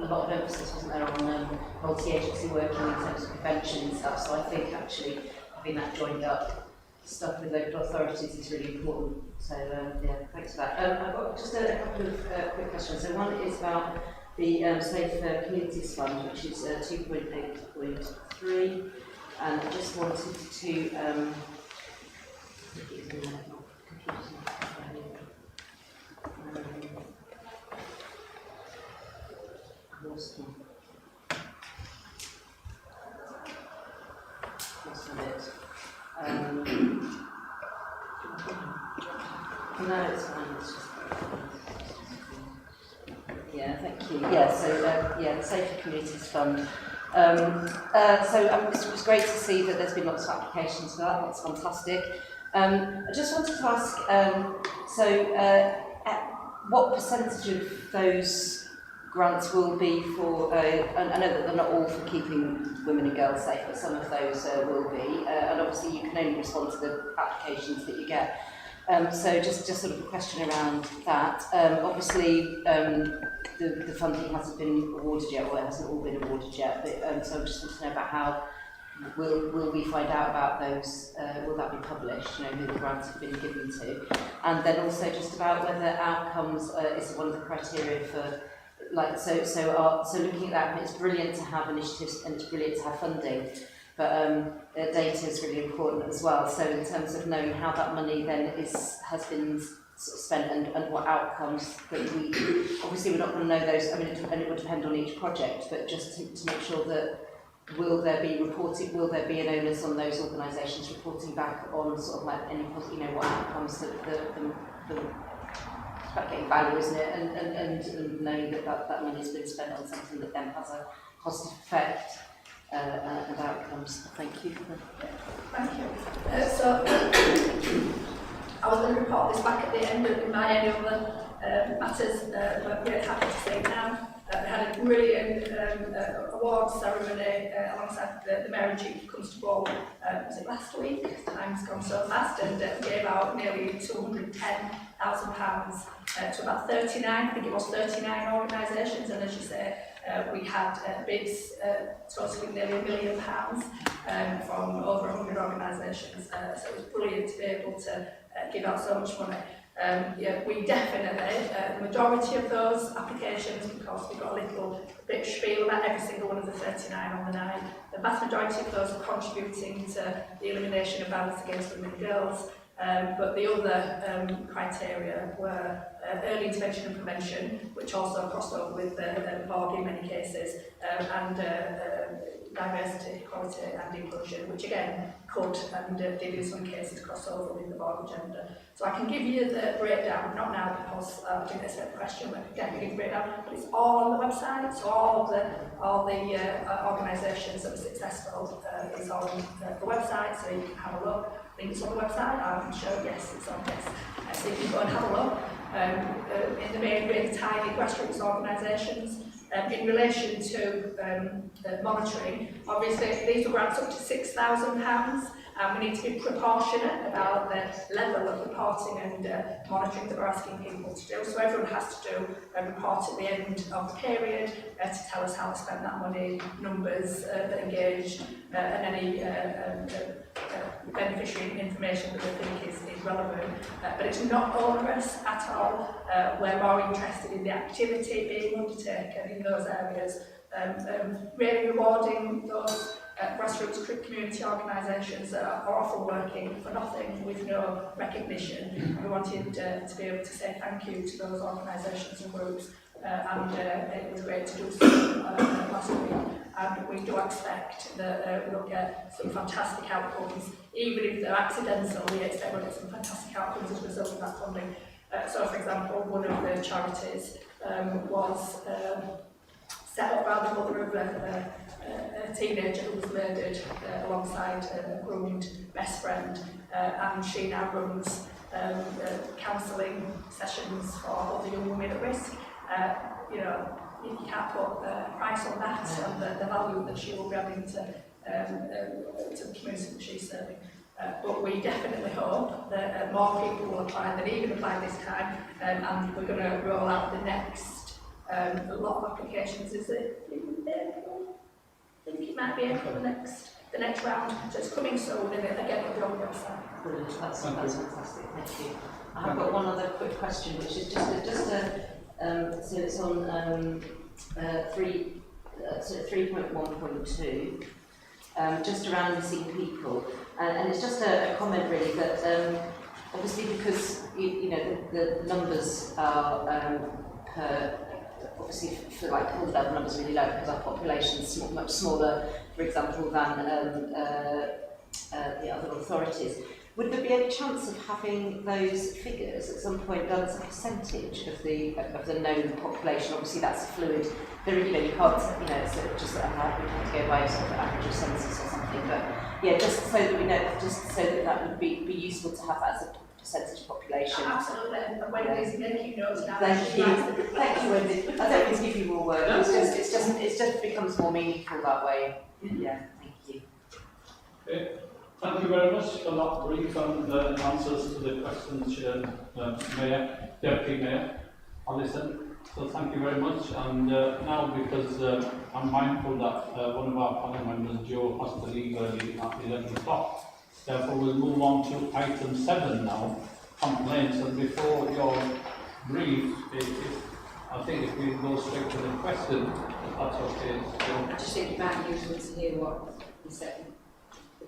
lot of emphasis, wasn't there, on multi-agency working in terms of prevention and stuff. So I think actually having that joined up stuff with local authorities is really important. So yeah, thanks for that. I've got just a couple of quick questions. So one is about the Safe Communities Fund, which is 2.8.3, and I just wanted to no, it's fine. It's just yeah, thank you. Yeah, so yeah, the Safe Communities Fund. It was great to see that there's been lots of applications for that. That's fantastic. I just wanted to ask, what percentage of those grants will be for, I know that they're not all for keeping women and girls safe, but some of those will be, and obviously you can only respond to the applications that you get. So just sort of a question around that. Obviously, the funding hasn't been awarded yet, or it hasn't all been awarded yet, but so I just want to know about how will we find out about those, will that be published, you know, who the grants have been given to, and then also just about whether outcomes is one of the criteria for, like, so looking at that, it's brilliant to have initiatives and it's brilliant to have funding, but data is really important as well. So in terms of knowing how that money then has been sort of spent and what outcomes that we, obviously we're not going to know those, I mean, it would depend on each project, but just to make sure that will there be an onus on those organisations reporting back on sort of like any, you know, what outcomes that the it's about getting value, isn't it? And knowing that money's been spent on something that then has a positive effect and outcomes. Thank you. Thank you. So I was going to report this back at the end of my annual matters, but we're happy to say now. We had a brilliant awards ceremony alongside the Mayor and Chief Constable, was it last week? Time's gone so fast, and gave out nearly £210,000 to about 39, I think it was 39 organisations, and as you say, we had bids totaling nearly £1 million from over 100 organisations, so it was brilliant to be able to give out so much money. Yeah, we definitely, the majority of those applications, because we've got a little bit spiel about every single one of the 39 on the night, the vast majority of those are contributing to the elimination of violence against women and girls. But the other criteria were early intervention and prevention, which also crossed over with the BOG in many cases, and diversity, equality and inclusion, which again could and did in some cases cross over with the BOG agenda. So I can give you the breakdown, not now because I think that's a question, but again, I can give you the breakdown, but it's all on the website, so all the organisations that were successful is on the website, so you can have a look. I think it's on the website, I can show, yes, it's on this. So you can go and have a look. In the main, really tiny grassroots organisations. In relation to monitoring, obviously these are grants up to £6,000, and we need to be proportionate about the level of reporting and monitoring that we're asking people to do. So everyone has to do a report at the end of the period to tell us how to spend that money, numbers that engaged, and any beneficiary information that we think is relevant. But it's not onerous at all. We're more interested in the activity being undertaken in those areas, really rewarding those grassroots community organisations that are often working for nothing with no recognition. We wanted to be able to say thank you to those organisations and groups, and it was great to do so last week. And we do expect that we'll get some fantastic outcomes. Even if they're accidental, we expect we'll get some fantastic outcomes as a result of that funding. So, for example, one of the charities was set up by the mother of a teenager who was murdered alongside a groomed best friend, and she now runs counselling sessions for other young women at risk. You know, you can't put a price on that and the value that she will be adding to the community that she's serving. But we definitely hope that more people will apply than even apply this time, and we're going to roll out the next lot of applications. Is it in April? I think it might be April the next round. So it's coming soon, and again it'll be on the website. Brilliant. That's fantastic. Thank you. I have got one other quick question, which is so it's on 3.1.2, just around missing people, and it's just a comment really that obviously because you know the numbers are obviously for like all level numbers really low because our population is much smaller, for example, than the other authorities. Would there be any chance of having those figures at some point done as a percentage of the known population? Obviously, that's fluid. There, you know, you can't, you know, it's just that we have to go by sort of average of census or something. But yeah, just so that we know, just so that would be useful to have that as a percentage of population. Absolutely, and Wendy's making notes now. Thank you, Wendy. I don't mean to give you more work. It just becomes more meaningful that way. Yeah, thank you. Okay. Thank you very much for that brief and answers to the questions, Mayor, Deputy Mayor Allison. So thank you very much. And now, because I'm mindful that one of our panel members, Joe, has to leave early at 11 o'clock, therefore we'll move on to item 7 now, complaints. And before your brief, I think if we go straight to the question, if that's okay. So, I just think it might be useful to hear what you said.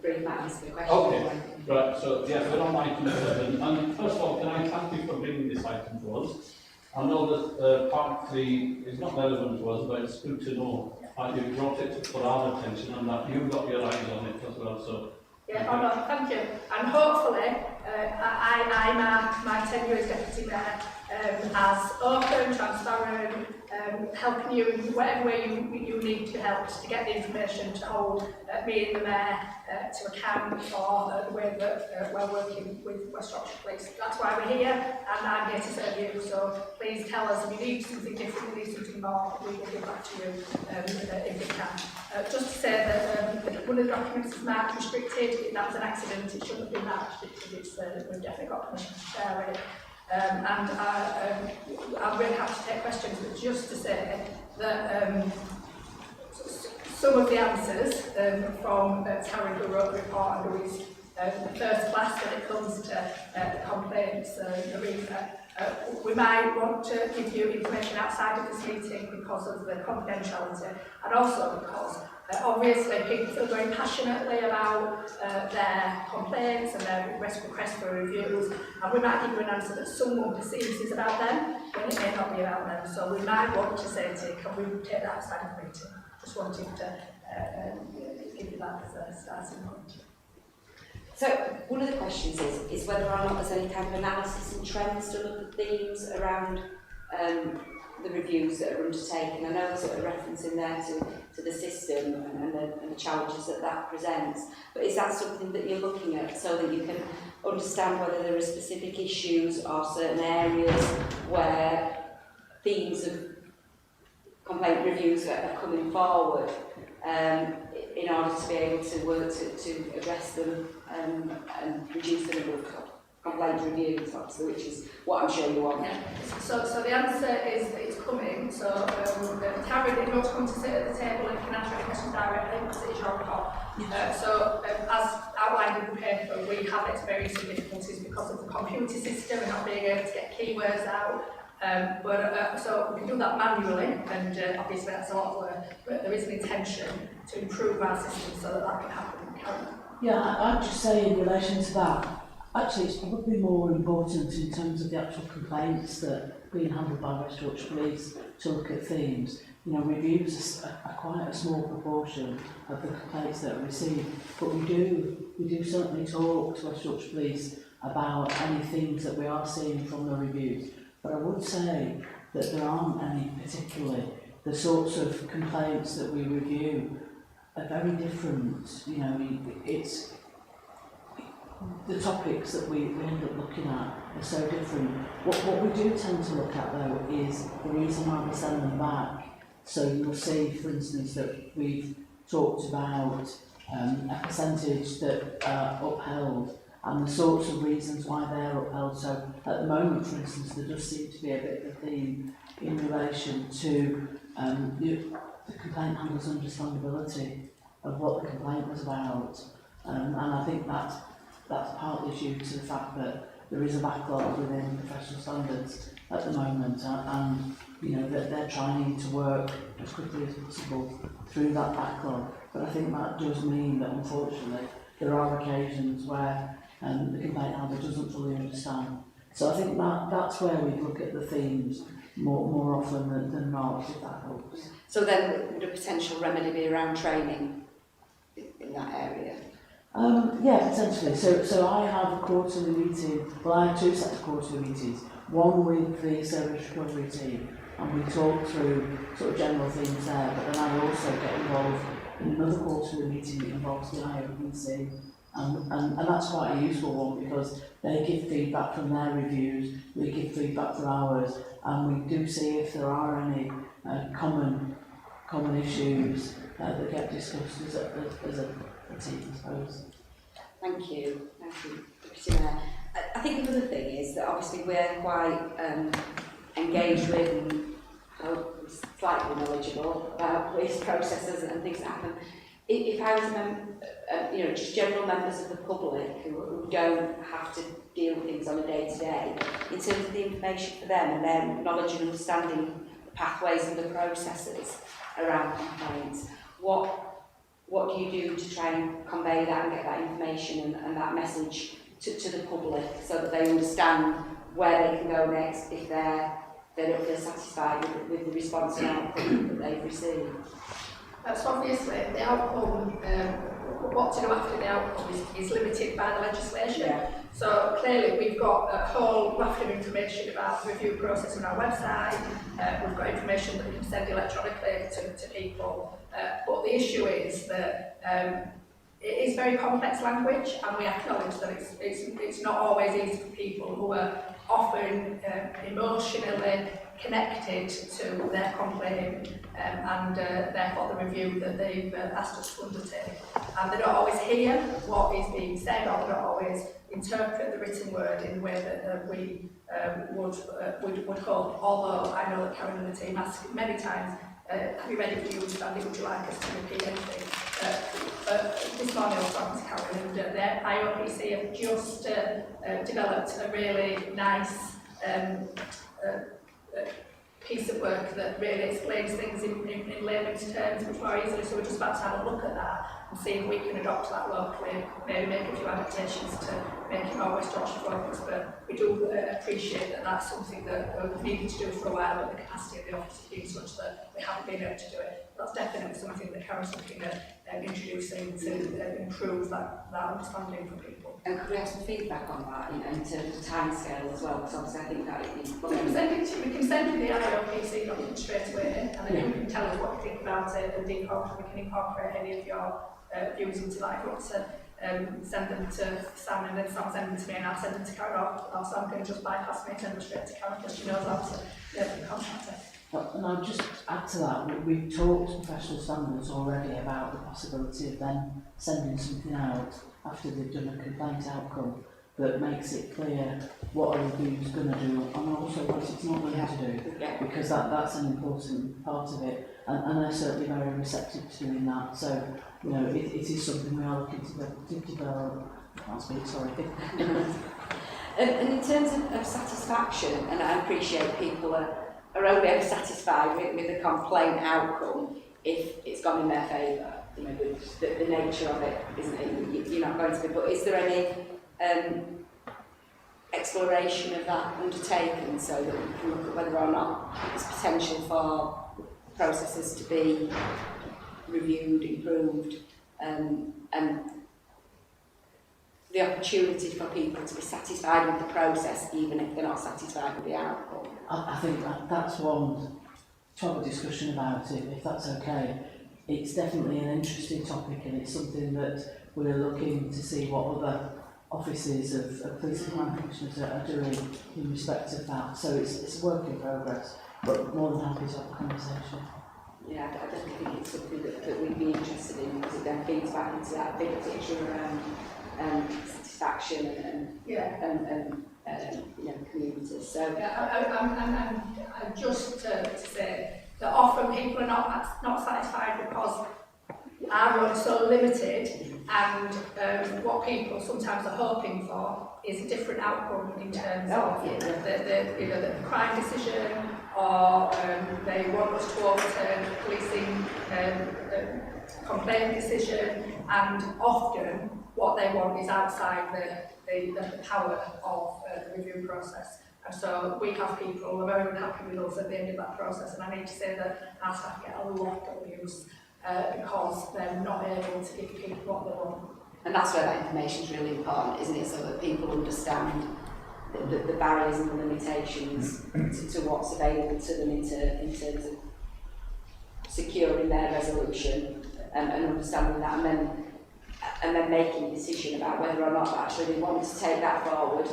Brief answer the question. Okay, right, so yeah, we're on item 7. And first of all, can I thank you for bringing this item to us? I know that partly it's not relevant to us, but it's good to know that you brought it for our attention and that you've got your eyes on it as well. So yeah, oh no, thank you. And hopefully, I mark my tenure as Deputy Mayor as open, transparent, helping you in whatever way you need to be helped to get the information to hold me and the Mayor to account for the way that we're working with West Yorkshire Police. That's why we're here, and I'm here to serve you. So please tell us if you need something different, you need something more, we will give back to you if we can. Just to say that one of the documents is marked restricted. That was an accident. It shouldn't have been marked restricted. We've definitely got permission to share it. And I'm really happy to take questions, but just to say that some of the answers from Terry, who wrote the report and who is first class when it comes to complaints, we might want to give you information outside of this meeting because of the confidentiality, and also because obviously people feel very passionately about their complaints and their requests for reviews, and we might give you an answer that someone perceives is about them when it may not be about them. So we might want to say to you, can we take that outside of the meeting? Just wanted to give you that as a starting point. So one of the questions is whether or not there's any kind of analysis and trends to look at themes around the reviews that are undertaken. I know there's a reference in there to the system and the challenges that presents, but is that something that you're looking at so that you can understand whether there are specific issues or certain areas where themes of complaint reviews are coming forward? in order to be able to work to address them and reduce the number of complaint reviews, obviously, which is what I'm sure you want. Yeah. So the answer is that it's coming. So Karen, if you want to come to sit at the table and can answer any questions directly, because it is your call. As outlined in the paper, we have experienced some difficulties because of the computer system and not being able to get keywords out. So we can do that manually, and obviously that's a lot of work, but there is an intention to improve our system so that can happen. Karen? Yeah, I'd just say in relation to that, actually it's probably more important in terms of the actual complaints that are being handled by West Yorkshire Police to look at themes. You know, reviews are quite a small proportion of the complaints that are received, but we do certainly talk to West Yorkshire Police about any themes that we are seeing from the reviews. But I would say that there aren't any particularly. The sorts of complaints that we review are very different. You know, it's the topics that we end up looking at are so different. What we do tend to look at though is the reason why we send them back. So you'll see, for instance, that we've talked about a percentage that are upheld and the sorts of reasons why they're upheld. So at the moment, for instance, there does seem to be a bit of a theme in relation to the complaint handler's understandability of what the complaint was about. And I think that's partly due to the fact that there is a backlog within professional standards at the moment, and you know that they're trying to work as quickly as possible through that backlog. But I think that does mean that unfortunately there are occasions where the complaint handler doesn't fully understand. So I think that's where we look at the themes more often than not, if that helps. So then would a potential remedy be around training in that area? Yeah, potentially. So I have a quarterly meeting, well I have two sets of quarterly meetings, one with the service recovery team, and we talk through sort of general things there, but then I also get involved in another quarterly meeting that involves the IOPC, and that's quite a useful one because they give feedback from their reviews, we give feedback for ours, and we do see if there are any common issues that get discussed as a team, I suppose. Thank you, Deputy Mayor. I think another thing is that obviously we're quite engaged with and slightly knowledgeable about police processes and things that happen. If I was just general members of the public who don't have to deal with things on a day-to-day, in terms of the information for them and their knowledge and understanding the pathways and the processes around complaints, what do you do to try and convey that and get that information and that message to the public so that they understand where they can go next if they don't feel satisfied with the response and outcome that they've received? So obviously the outcome, what to do after the outcome is limited by the legislation. Yeah. So clearly we've got a whole raft of information about the review process on our website. We've got information that we can send electronically to people. But the issue is that it is very complex language, and we acknowledge that it's not always easy for people who are often emotionally connected to their complaint and therefore the review that they've asked us to undertake. And they don't always hear what is being said, or they don't always interpret the written word in the way that we would hope. Although I know that Karen and the team asked many times, have you read it, do you understand it, would you like us to repeat anything? This morning I was talking to Karen, and their IOPC have just developed a really nice piece of work that really explains things in layman's terms much more easily, so we're just about to have a look at that and see if we can adopt that locally, maybe make a few adaptations to make it more West Yorkshire focused. But we do appreciate that that's something that we've needed to do for a while, but the capacity of the office has been such that we haven't been able to do it. That's definitely something that Karen's looking at introducing to improve that understanding for people. And could we have some feedback on that in terms of timescale as well? Because obviously I think that would be... Well, we can send you the IOPC document straight away, and then you can tell us what you think about it, and we can incorporate any of your views into that. If you want to send them to Sam, and then Sam send them to me, and I'll send them to Karen, or Sam can just bypass me and send them straight to Karen because she knows how to the contractor. And I'll just add to that, we've talked professional standards already about the possibility of them sending something out after they've done a complaint outcome that makes it clear what a review's going to do and also what it's not going to do, because that's an important part of it, and they're certainly very receptive to doing that. So, you know, it is something we are looking to develop. I can't speak, sorry. And in terms of satisfaction, and I appreciate people are only ever satisfied with the complaint outcome if it's gone in their favour. You know, the nature of it, isn't it? You're not going to be. But is there any exploration of that undertaken so that we can look at whether or not there's potential for processes to be reviewed, improved, and the opportunity for people to be satisfied with the process, even if they're not satisfied with the outcome? I think that's one to have a discussion about it, if that's okay. It's definitely an interesting topic, and it's something that we're looking to see what other offices of police and crime commissioners are doing in respect of that. So it's a work in progress, but more than happy to have a conversation. Yeah, I definitely think it's something that we'd be interested in, because it then feeds back into that bigger picture around satisfaction and you know, communities. So and just to say that often people are not satisfied because our role is so limited, and what people sometimes are hoping for is a different outcome in terms of the crime decision, or they want us to overturn the policing complaint decision, and often what they want is outside the power of the review process. And so we have people who are very unhappy with us at the end of that process, and I need to say that our staff get a lot of abuse because they're not able to give people what they want. And that's where that information is really important, isn't it? So that people understand the barriers and the limitations to what's available to them in terms of securing their resolution, and understanding that, and then making a decision about whether or not actually they want to take that forward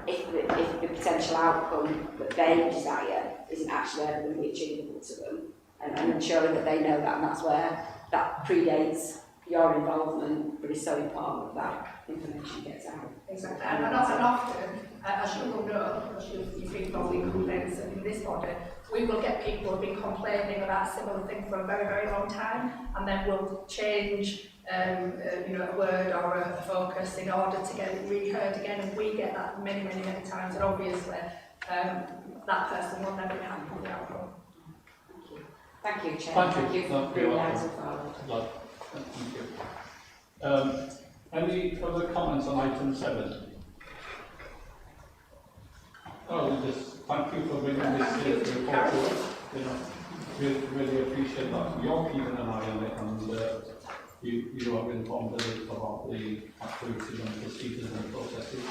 if the potential outcome that they desire isn't actually ever going to be achievable to them, and ensuring that they know that, and that's where that predates your involvement, but it's so important that information gets out. Exactly, and often, as you will know, because you've been involved in complaints in this body, we will get people who have been complaining about a similar thing for a very, very long time, and then we'll change a word or a focus in order to get it reheard again, and we get that many, many, many times, and obviously that person will never be happy with the outcome. Thank you, Chair. Thank you for bringing that forward. Thank you. Any further comments on item 7? Oh, we just thank you for bringing this report to us. You know, we really appreciate that. You're keeping an eye on it, and you are informed about the activities and procedures and processes.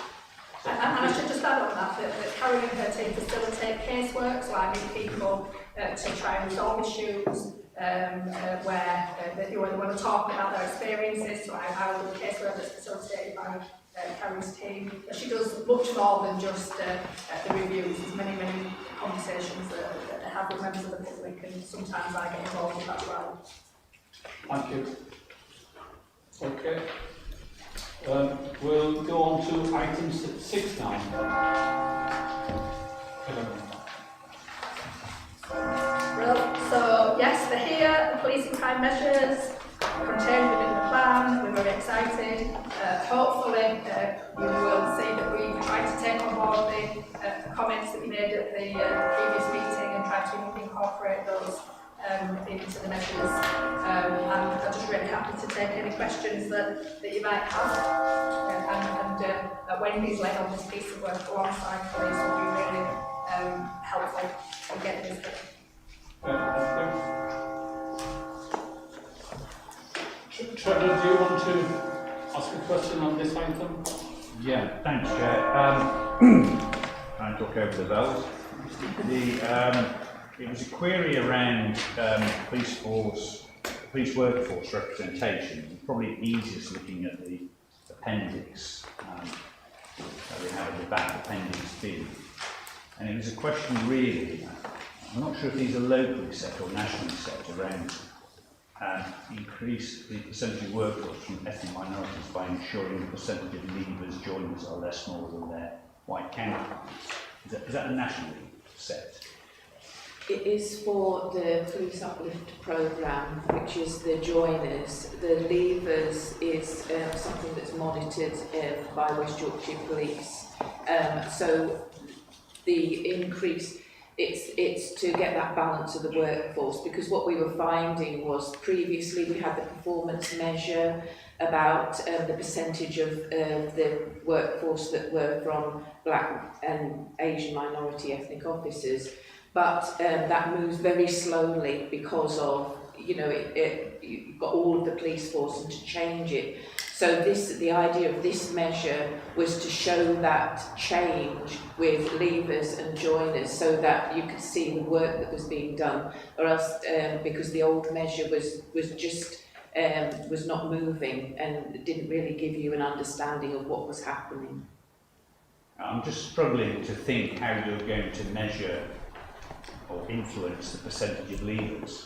And I should just add on that Carrie and her team facilitate casework, so I need people to try and resolve issues where they want to talk about their experiences. So I will do casework that's facilitated by Carrie's team. She does much more than just the reviews. There's many, many conversations that they have with members of the public, and sometimes I get involved with that as well. Thank you. Okay. We'll go on to item 6 now. Well, so yes, they're here. The police and crime measures contained within the plan. We're very excited. Hopefully, you will see that we've tried to take on board the comments that we made at the previous meeting and try to incorporate those into the measures. And I'm just really happy to take any questions that you might have. And Wendy's led on this piece of work alongside police will be really helpful in getting this done. Trevor, do you want to ask a question on this item? Yeah, thanks, Chair. I took over the vote. It was a query around police workforce representation. Probably easiest looking at the appendix that we have at the back, appendix B. And it was a question really I'm not sure if these are locally set or nationally set around increase the percentage of workforce from ethnic minorities by ensuring the percentage of leavers, joiners are less small than their white counterparts. Is that a nationally set? It is for the Police Uplift programme, which is the joiners. The leavers is something that's monitored by West Yorkshire Police. So the increase, it's to get that balance of the workforce, because what we were finding was previously we had the performance measure about the percentage of the workforce that were from black and Asian minority ethnic officers. But that moves very slowly because of, you know, you've got all of the police force, and to change it. So the idea of this measure was to show that change with leavers and joiners, so that you could see the work that was being done, or else because the old measure was not moving and didn't really give you an understanding of what was happening. I'm just struggling to think how you're going to measure or influence the percentage of leavers,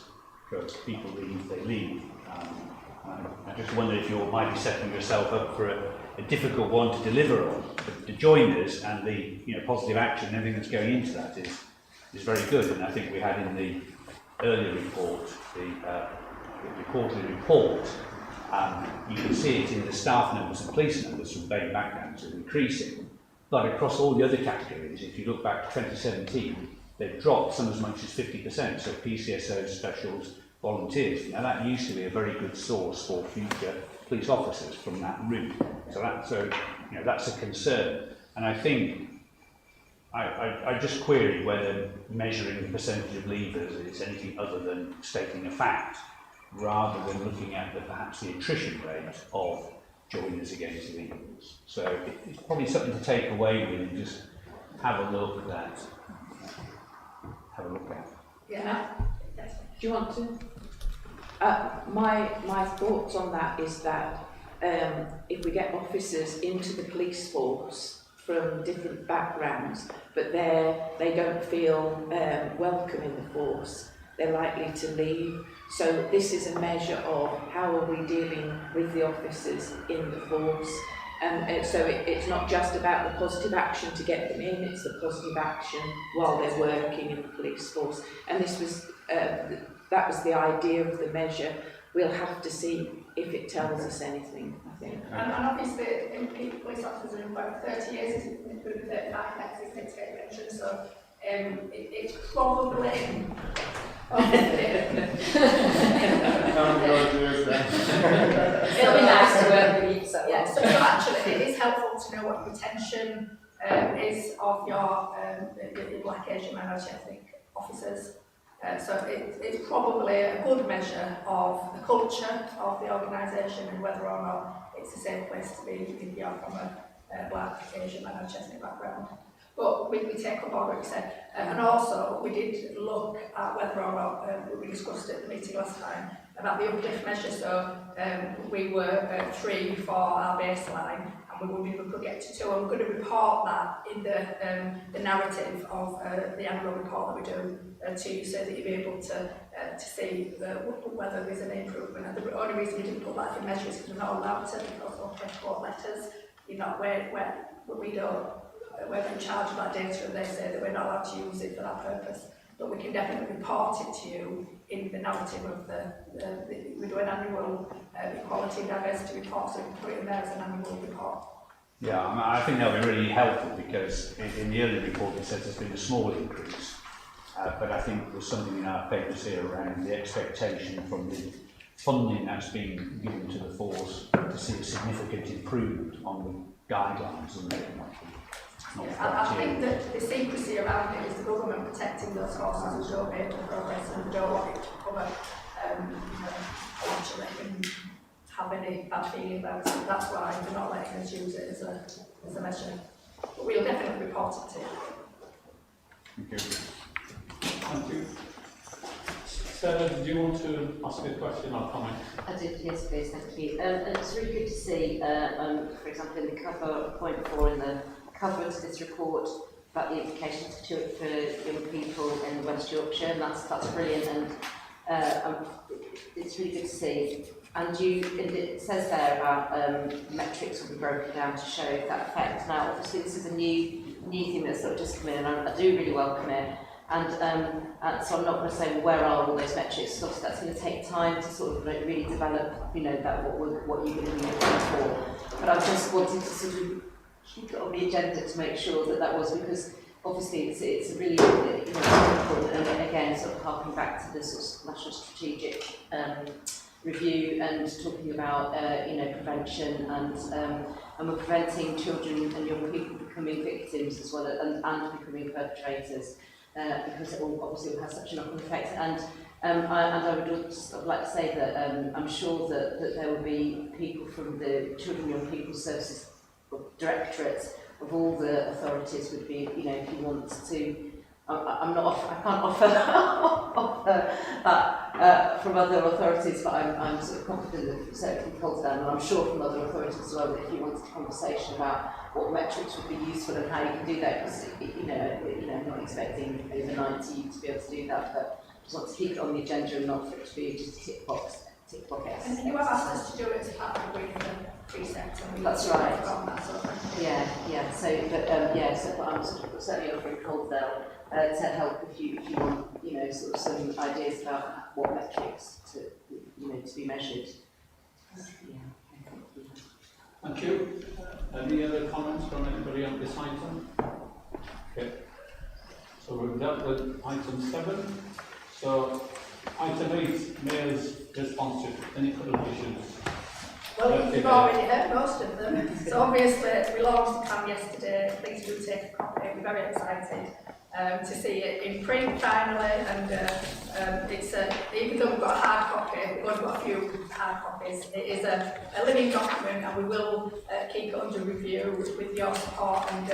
because people leave, they leave. I just wonder if you might be setting yourself up for a difficult one to deliver on. The joiners and the positive action and everything that's going into that is very good, and I think we had in the earlier report, the quarterly report, you can see it in the staff numbers and police numbers from Bain backgrounds are increasing, but across all the other categories, if you look back to 2017, they've dropped some as much as 50%, so PCSOs, specials, volunteers. Now that used to be a very good source for future police officers from that route. So that's a concern. And I think I just query whether measuring the percentage of leavers is anything other than stating a fact, rather than looking at perhaps the attrition rate of joiners against leavers. So it's probably something to take away with and just have a look at. Yeah. Do you want to? My thoughts on that is that if we get officers into the police force from different backgrounds, but they don't feel welcome in the force, they're likely to leave. So this is a measure of how are we dealing with the officers in the force. So it's not just about the positive action to get them in, it's the positive action while they're working in the police force. And this was that was the idea of the measure. We'll have to see if it tells us anything, I think. And obviously, police officers have been for 30 years, it's been 35 next, isn't it, to get pension, so it's probably... It'll be nice to work with you, so yeah, so actually it is helpful to know what your retention is of your black, Asian, minority ethnic officers. So it's probably a good measure of the culture of the organisation and whether or not it's a safe place to be if you're from a black, Asian, minority ethnic background. But we take up all what you said. And also, we did look at whether or not, we discussed at the meeting last time, about the uplift measure. So we were at 3 for our baseline, and we wondered if we could get to 2. And we're going to report that in the narrative of the annual report that we do to you, so that you'll be able to see whether there's an improvement. And the only reason we didn't put that in measure is because we're not allowed to, because of court letters. You're not where we don't. We're in charge of that data, and they say that we're not allowed to use it for that purpose. But we can definitely report it to you in the narrative of we do an annual equality and diversity report, so we can put it in there as an annual report. Yeah, I think that'll be really helpful, because in the earlier report it says there's been a small increase, but I think there's something in our papers here around the expectation from the funding that's being given to the force to see a significant improvement on the guidelines and I think that the secrecy around it is the government protecting those forces who don't make the progress and don't want it to cover actually and have any bad feeling about it. That's why they're not letting us use it as a measure. But we'll definitely report it to you. Thank you. Thank you. Sarah, do you want to ask a question or comment? I did, yes please, thank you. It's really good to see, for example in the cover, point 4 in the cover to this report, about the implications for young people in West Yorkshire, and that's brilliant, and it's really good to see. And it says there about metrics will be broken down to show that effect. Now, obviously, this is a new thing that's sort of just come in, and I do really welcome it. And so I'm not going to say, well, where are all those metrics? Because obviously that's going to take time to sort of like really develop, you know, that what you're going to be looking for. But I just wanted to sort of keep it on the agenda to make sure that was, because obviously it's a really, you know, important, and again, sort of harking back to the sort of national strategic review and talking about you know, prevention, and we're preventing children and young people becoming victims as well, and becoming perpetrators, because it all obviously has such a knock-on effect. And I would just like to say that I'm sure that there will be people from the Children and Young People Services Directorate of all the authorities would be, you know, if you want to. I can't offer that from other authorities, but I'm sort of confident that certainly from Colton, and I'm sure from other authorities as well, that if you wanted a conversation about what metrics would be useful and how you can do that, because you know, I'm not expecting overnight you to be able to do that, but I just want to keep it on the agenda and not for it to be just a tick box exercise. And you have asked us to do it as part of the briefing precepts, and we That's right. that sort of thing. Yeah. So, but I'm sort of certainly offering Coldale to help if you want, you know, sort of some ideas about what metrics to, you know, to be measured. Thank you. Any other comments from anybody on this item? Okay. So we've dealt with item 7. So item 8, Mayor's response to any issues. Well, you've already heard most of them. So obviously, we launched the plan yesterday. Please do take a copy. We're very excited to see it in print finally. And it's even though we've got a hard copy, we've only got a few hard copies. It is a living document, and we will keep it under review with your support and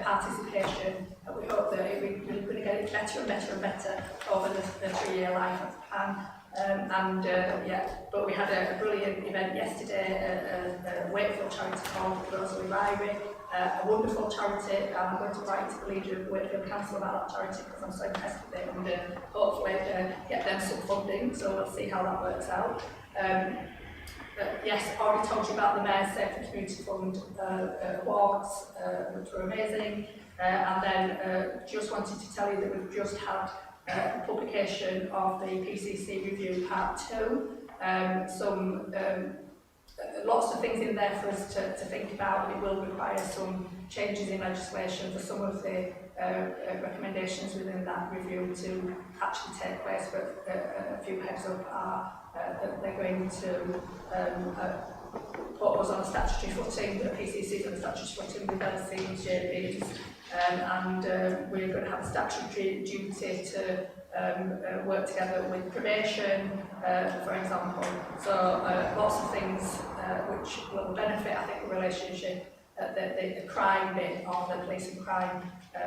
participation. And we hope that we're going to get it better and better and better over the 3-year life of the plan. But we had a brilliant event yesterday, a Wakefield charity called Rosalie Ryrie, a wonderful charity, and I'm going to write to the leader of Wakefield Council about that charity because I'm so impressed with it, and hopefully get them some funding, so we'll see how that works out. Yes, I already told you about the Mayor's Safe and Community Fund awards, which were amazing, and then just wanted to tell you that we've just had publication of the PCC review part 2. Lots of things in there for us to think about. It will require some changes in legislation for some of the recommendations within that review to actually take place, but a few heads up are that they're going to put us on a statutory footing, the PCC's on a statutory footing with LCs, JPs, and we're going to have a statutory duty to work together with probation, for example. So lots of things which will benefit, I think, the relationship, the crime bit of the police and crime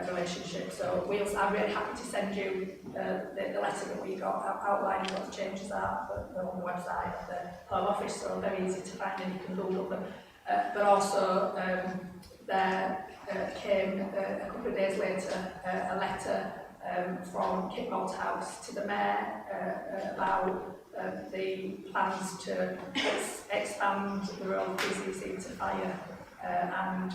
relationship. So I'm really happy to send you the letter that we got outlining what the changes are. They're on the website of the Home Office, so they're easy to find and you can Google them. But also there came a couple of days later a letter from Kit Malthouse to the Mayor about the plans to expand the role of PCC to fire, and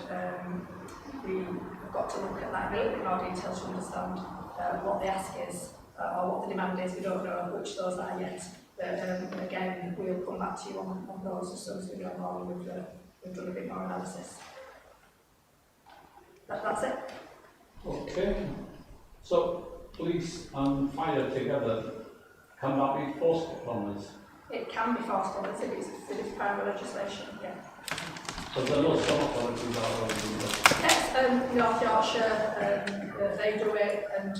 we've got to look at that in a little bit more detail to understand what the ask is or what the demand is. We don't know which those are yet, but again, we'll come back to you on those as soon as we know more. We've done a bit more analysis. That's it. Okay. So police and fire together, can that be forced upon us? It can be forced on us if it's private legislation, yeah. So there are no some authorities that are already doing that? Yes, North Yorkshire, they do it, and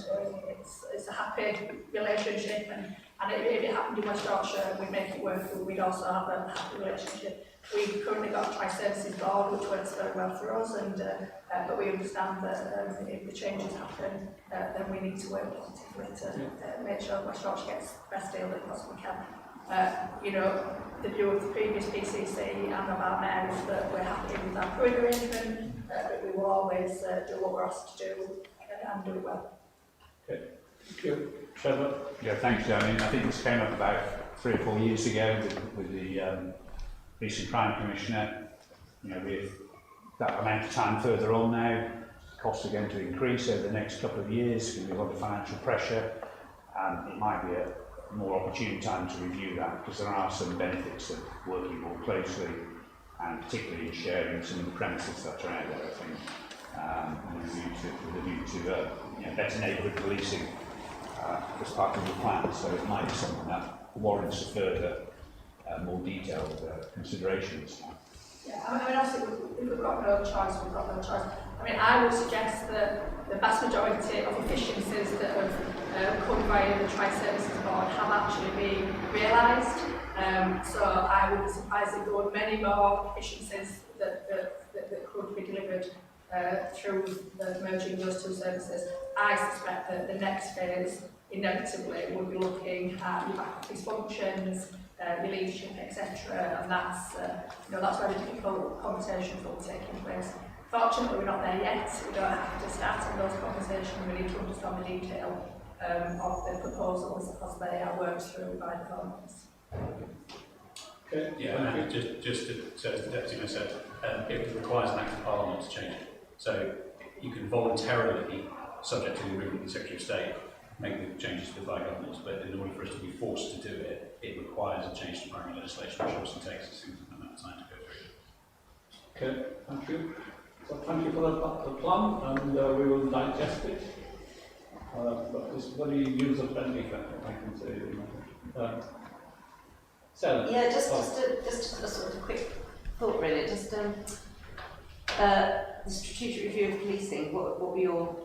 it's a happy relationship, and if it happened in West Yorkshire, we'd make it work, we'd also have a happy relationship. We've currently got a Tri-Services Board, which works very well for us, and but we understand that if the changes happen, then we need to work positively to make sure West Yorkshire gets the best deal that it possibly can. You know, the view of the previous PCC and of our Mayor is that we're happy with our current arrangement. but we will always do what we're asked to do and do it well. Thank you. Trevor? Yeah, thanks, Joe. I mean, I think this came up about 3 or 4 years ago with the Police and Crime Commissioner. You know, with that amount of time further on now, costs are going to increase over the next couple of years, going to be a lot of financial pressure, and it might be a more opportune time to review that, because there are some benefits of working more closely, and particularly in sharing some of the premises that are out there, I think, with a view to you know, better neighbourhood policing as part of the plan. So it might be something that warrants a further, more detailed considerations. Yeah, I mean, obviously, if we've got no choice, we've got no choice. I mean, I would suggest that the vast majority of efficiencies that have come via the Tri-Services Board have actually been realised. So I would be surprised if there were many more efficiencies that could be delivered through the merging those two services. I suspect that the next phase inevitably will be looking at your back office functions, your leadership, etc. And that's that's where the difficult conversations will be taking place. Fortunately, we're not there yet. We don't have to start on those conversations. We need to understand the detail of the proposals as they are worked through by the governments. Okay. Yeah, and just to say, as the Deputy Mayor said, it requires an Act of Parliament to change it. So you can voluntarily, subject to the agreement with the Secretary of State, make the changes to the fire governance, but in order for us to be forced to do it, it requires a change to primary legislation, which also takes a significant amount of time to go through. Okay, thank you. So thank you for the plan, and we will digest it. But it's very user-friendly, I can say. Sarah? Yeah, just a sort of quick thought, really. Just the strategic review of policing. What were your?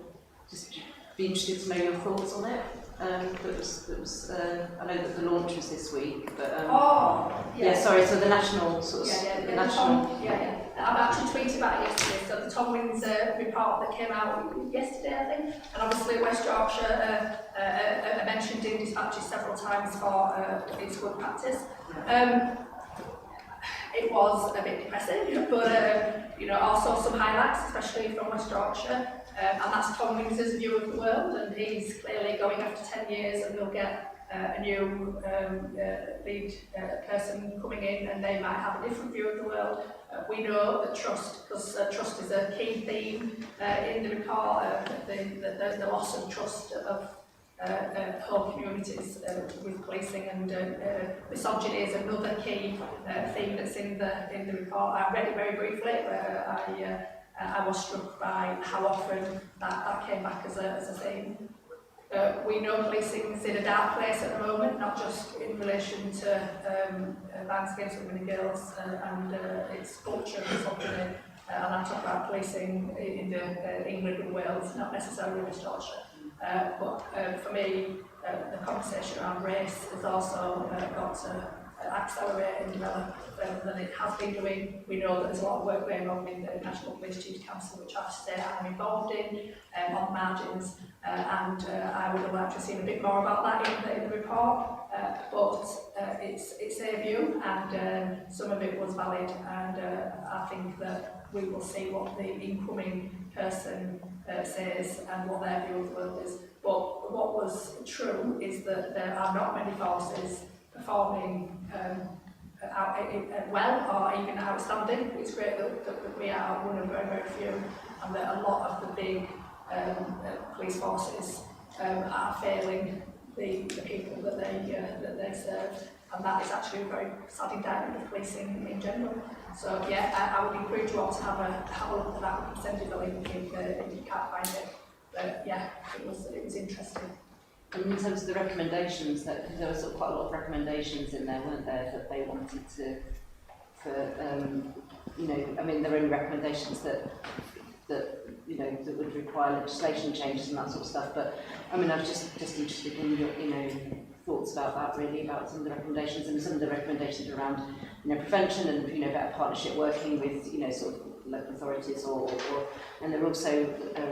Just be interested to know your thoughts on it. I know that the launch was this week, but sorry. So the national sort of the national. I've actually tweeted about it yesterday. So the Tom Wings report that came out yesterday, I think, and obviously West Yorkshire mentioned in dispatches several times for its good practice. It was a bit depressing, but also some highlights, especially from West Yorkshire. And that's Tom Wings' view of the world, and he's clearly going after 10 years, and we'll get a new lead person coming in, and they might have a different view of the world. We know that trust, because trust is a key theme in the report, the loss of trust of whole communities with policing, and misogyny is another key theme that's in the report. I read it very briefly, but I was struck by how often that came back as a theme. We know policing is in a dark place at the moment, not just in relation to violence against women and girls and its culture and misogyny. And I talk about policing in England and Wales, not necessarily West Yorkshire. But for me, the conversation around race has also got to accelerate and develop further than it has been doing. We know that there's a lot of work going on in the National Police Chiefs Council, which I have to say I'm involved in, on margins, and I would have liked to have seen a bit more about that in the report, but it's a view, and some of it was valid, and I think that we will see what the incoming person says and what their view of the world is. But what was true is that there are not many forces performing well or even outstanding. It's great that we are one of very, very few, and that a lot of the big police forces are failing the people that they serve, and that is actually a very sad indictment of policing in general. So yeah, I would encourage you all to have a look at that. We can send you the link if you can't find it. But yeah, it was interesting. And in terms of the recommendations, because there were quite a lot of recommendations in there, weren't there, that they wanted to, I mean, there are only recommendations that would require legislation changes and that sort of stuff. But I mean, I was just interested in your, thoughts about that, really, about some of the recommendations, and some of the recommendations around, prevention and better partnership working with, sort of local authorities, and there were also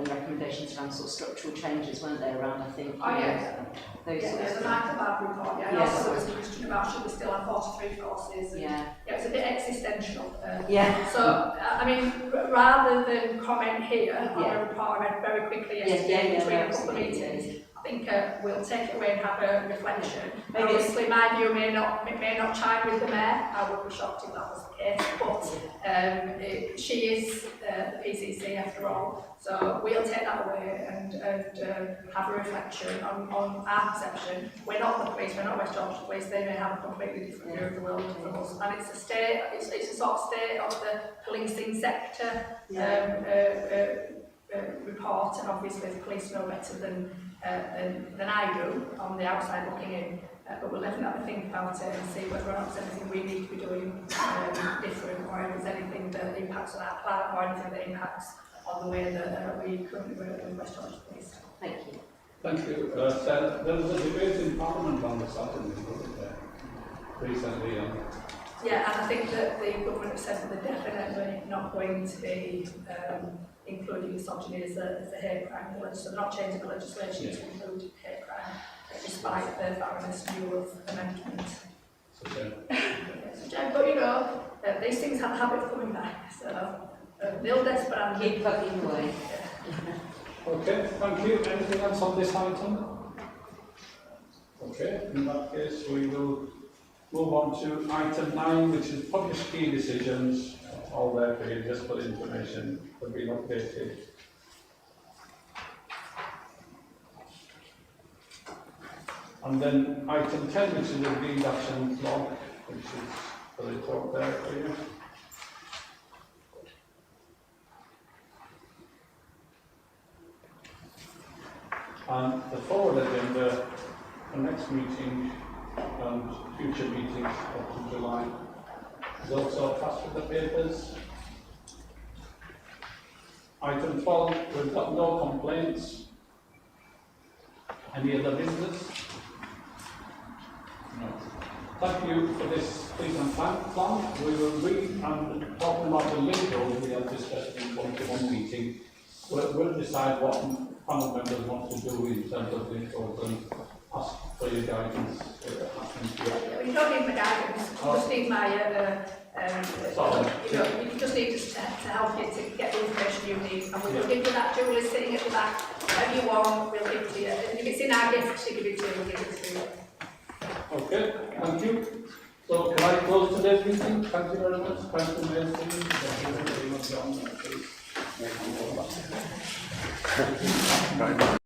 recommendations around sort of structural changes, weren't there, around, I think. Oh yeah. those Yeah, sorts of the things. Michael Barb report, yeah, and Yes. also there was a question about should we still have 43 courses, and Yeah. yeah, it's a bit existential. Yeah. So, I mean, rather than comment here on Yeah. a report I read very quickly Yes, yesterday yeah, between yeah, a couple of absolutely. meetings, I think we'll take it away and have a reflection. Maybe Obviously, my view may not chime with the mayor. I would be shocked if that was the case. But she is the PCC after all, so we'll take that away and have a reflection on our perception. We're not the police. We're not West Yorkshire Police. They may have a completely different view of the world from us, and it's a state. It's a sort of state of the policing sector. Report, and obviously the police know better than I do on the outside looking in, but we'll definitely think about it and see whether or not there's anything we need to be doing different, or if there's anything that impacts on our plan, or anything that impacts on the way that we currently work with West Yorkshire Police. Thank you. Thank you. Sarah, there was a debate in Parliament on this, wasn't there? Recently. Yeah, and I think that the government have said that they're definitely not going to be including misogyny as a hate crime. So they're not changing the legislation to include hate crime, despite the Baroness' view of amendment. But you know, these things have a habit of coming back, so nil desperandum. Keep plugging away. Okay, thank you. Anything else on this item? Okay, in that case we will move on to item 9, which is published key decisions. All there for you, just for information, have been updated. And then item 10, which is the deed action log, which is the report there for you. And the forward agenda for next meeting and future meetings up to July is also attached with the papers. Item 12, we've got no complaints. Any other business? No. Thank you for this pleasant plan. We will read and talking about the legal we have discussed in 21 meeting. We'll decide what panel members want to do in terms of the and ask for your guidance. You don't need my guidance, you just need my, you just need us to help you to get the information you need, and we will give you that. Julie's sitting at the back, whatever you want, we'll give it to you. And if it's in our gift to give it to you, we'll give it to you. Okay, thank you. So can I close today's meeting? Thank you very much. Thank you, Mayor. Thank you very much, John.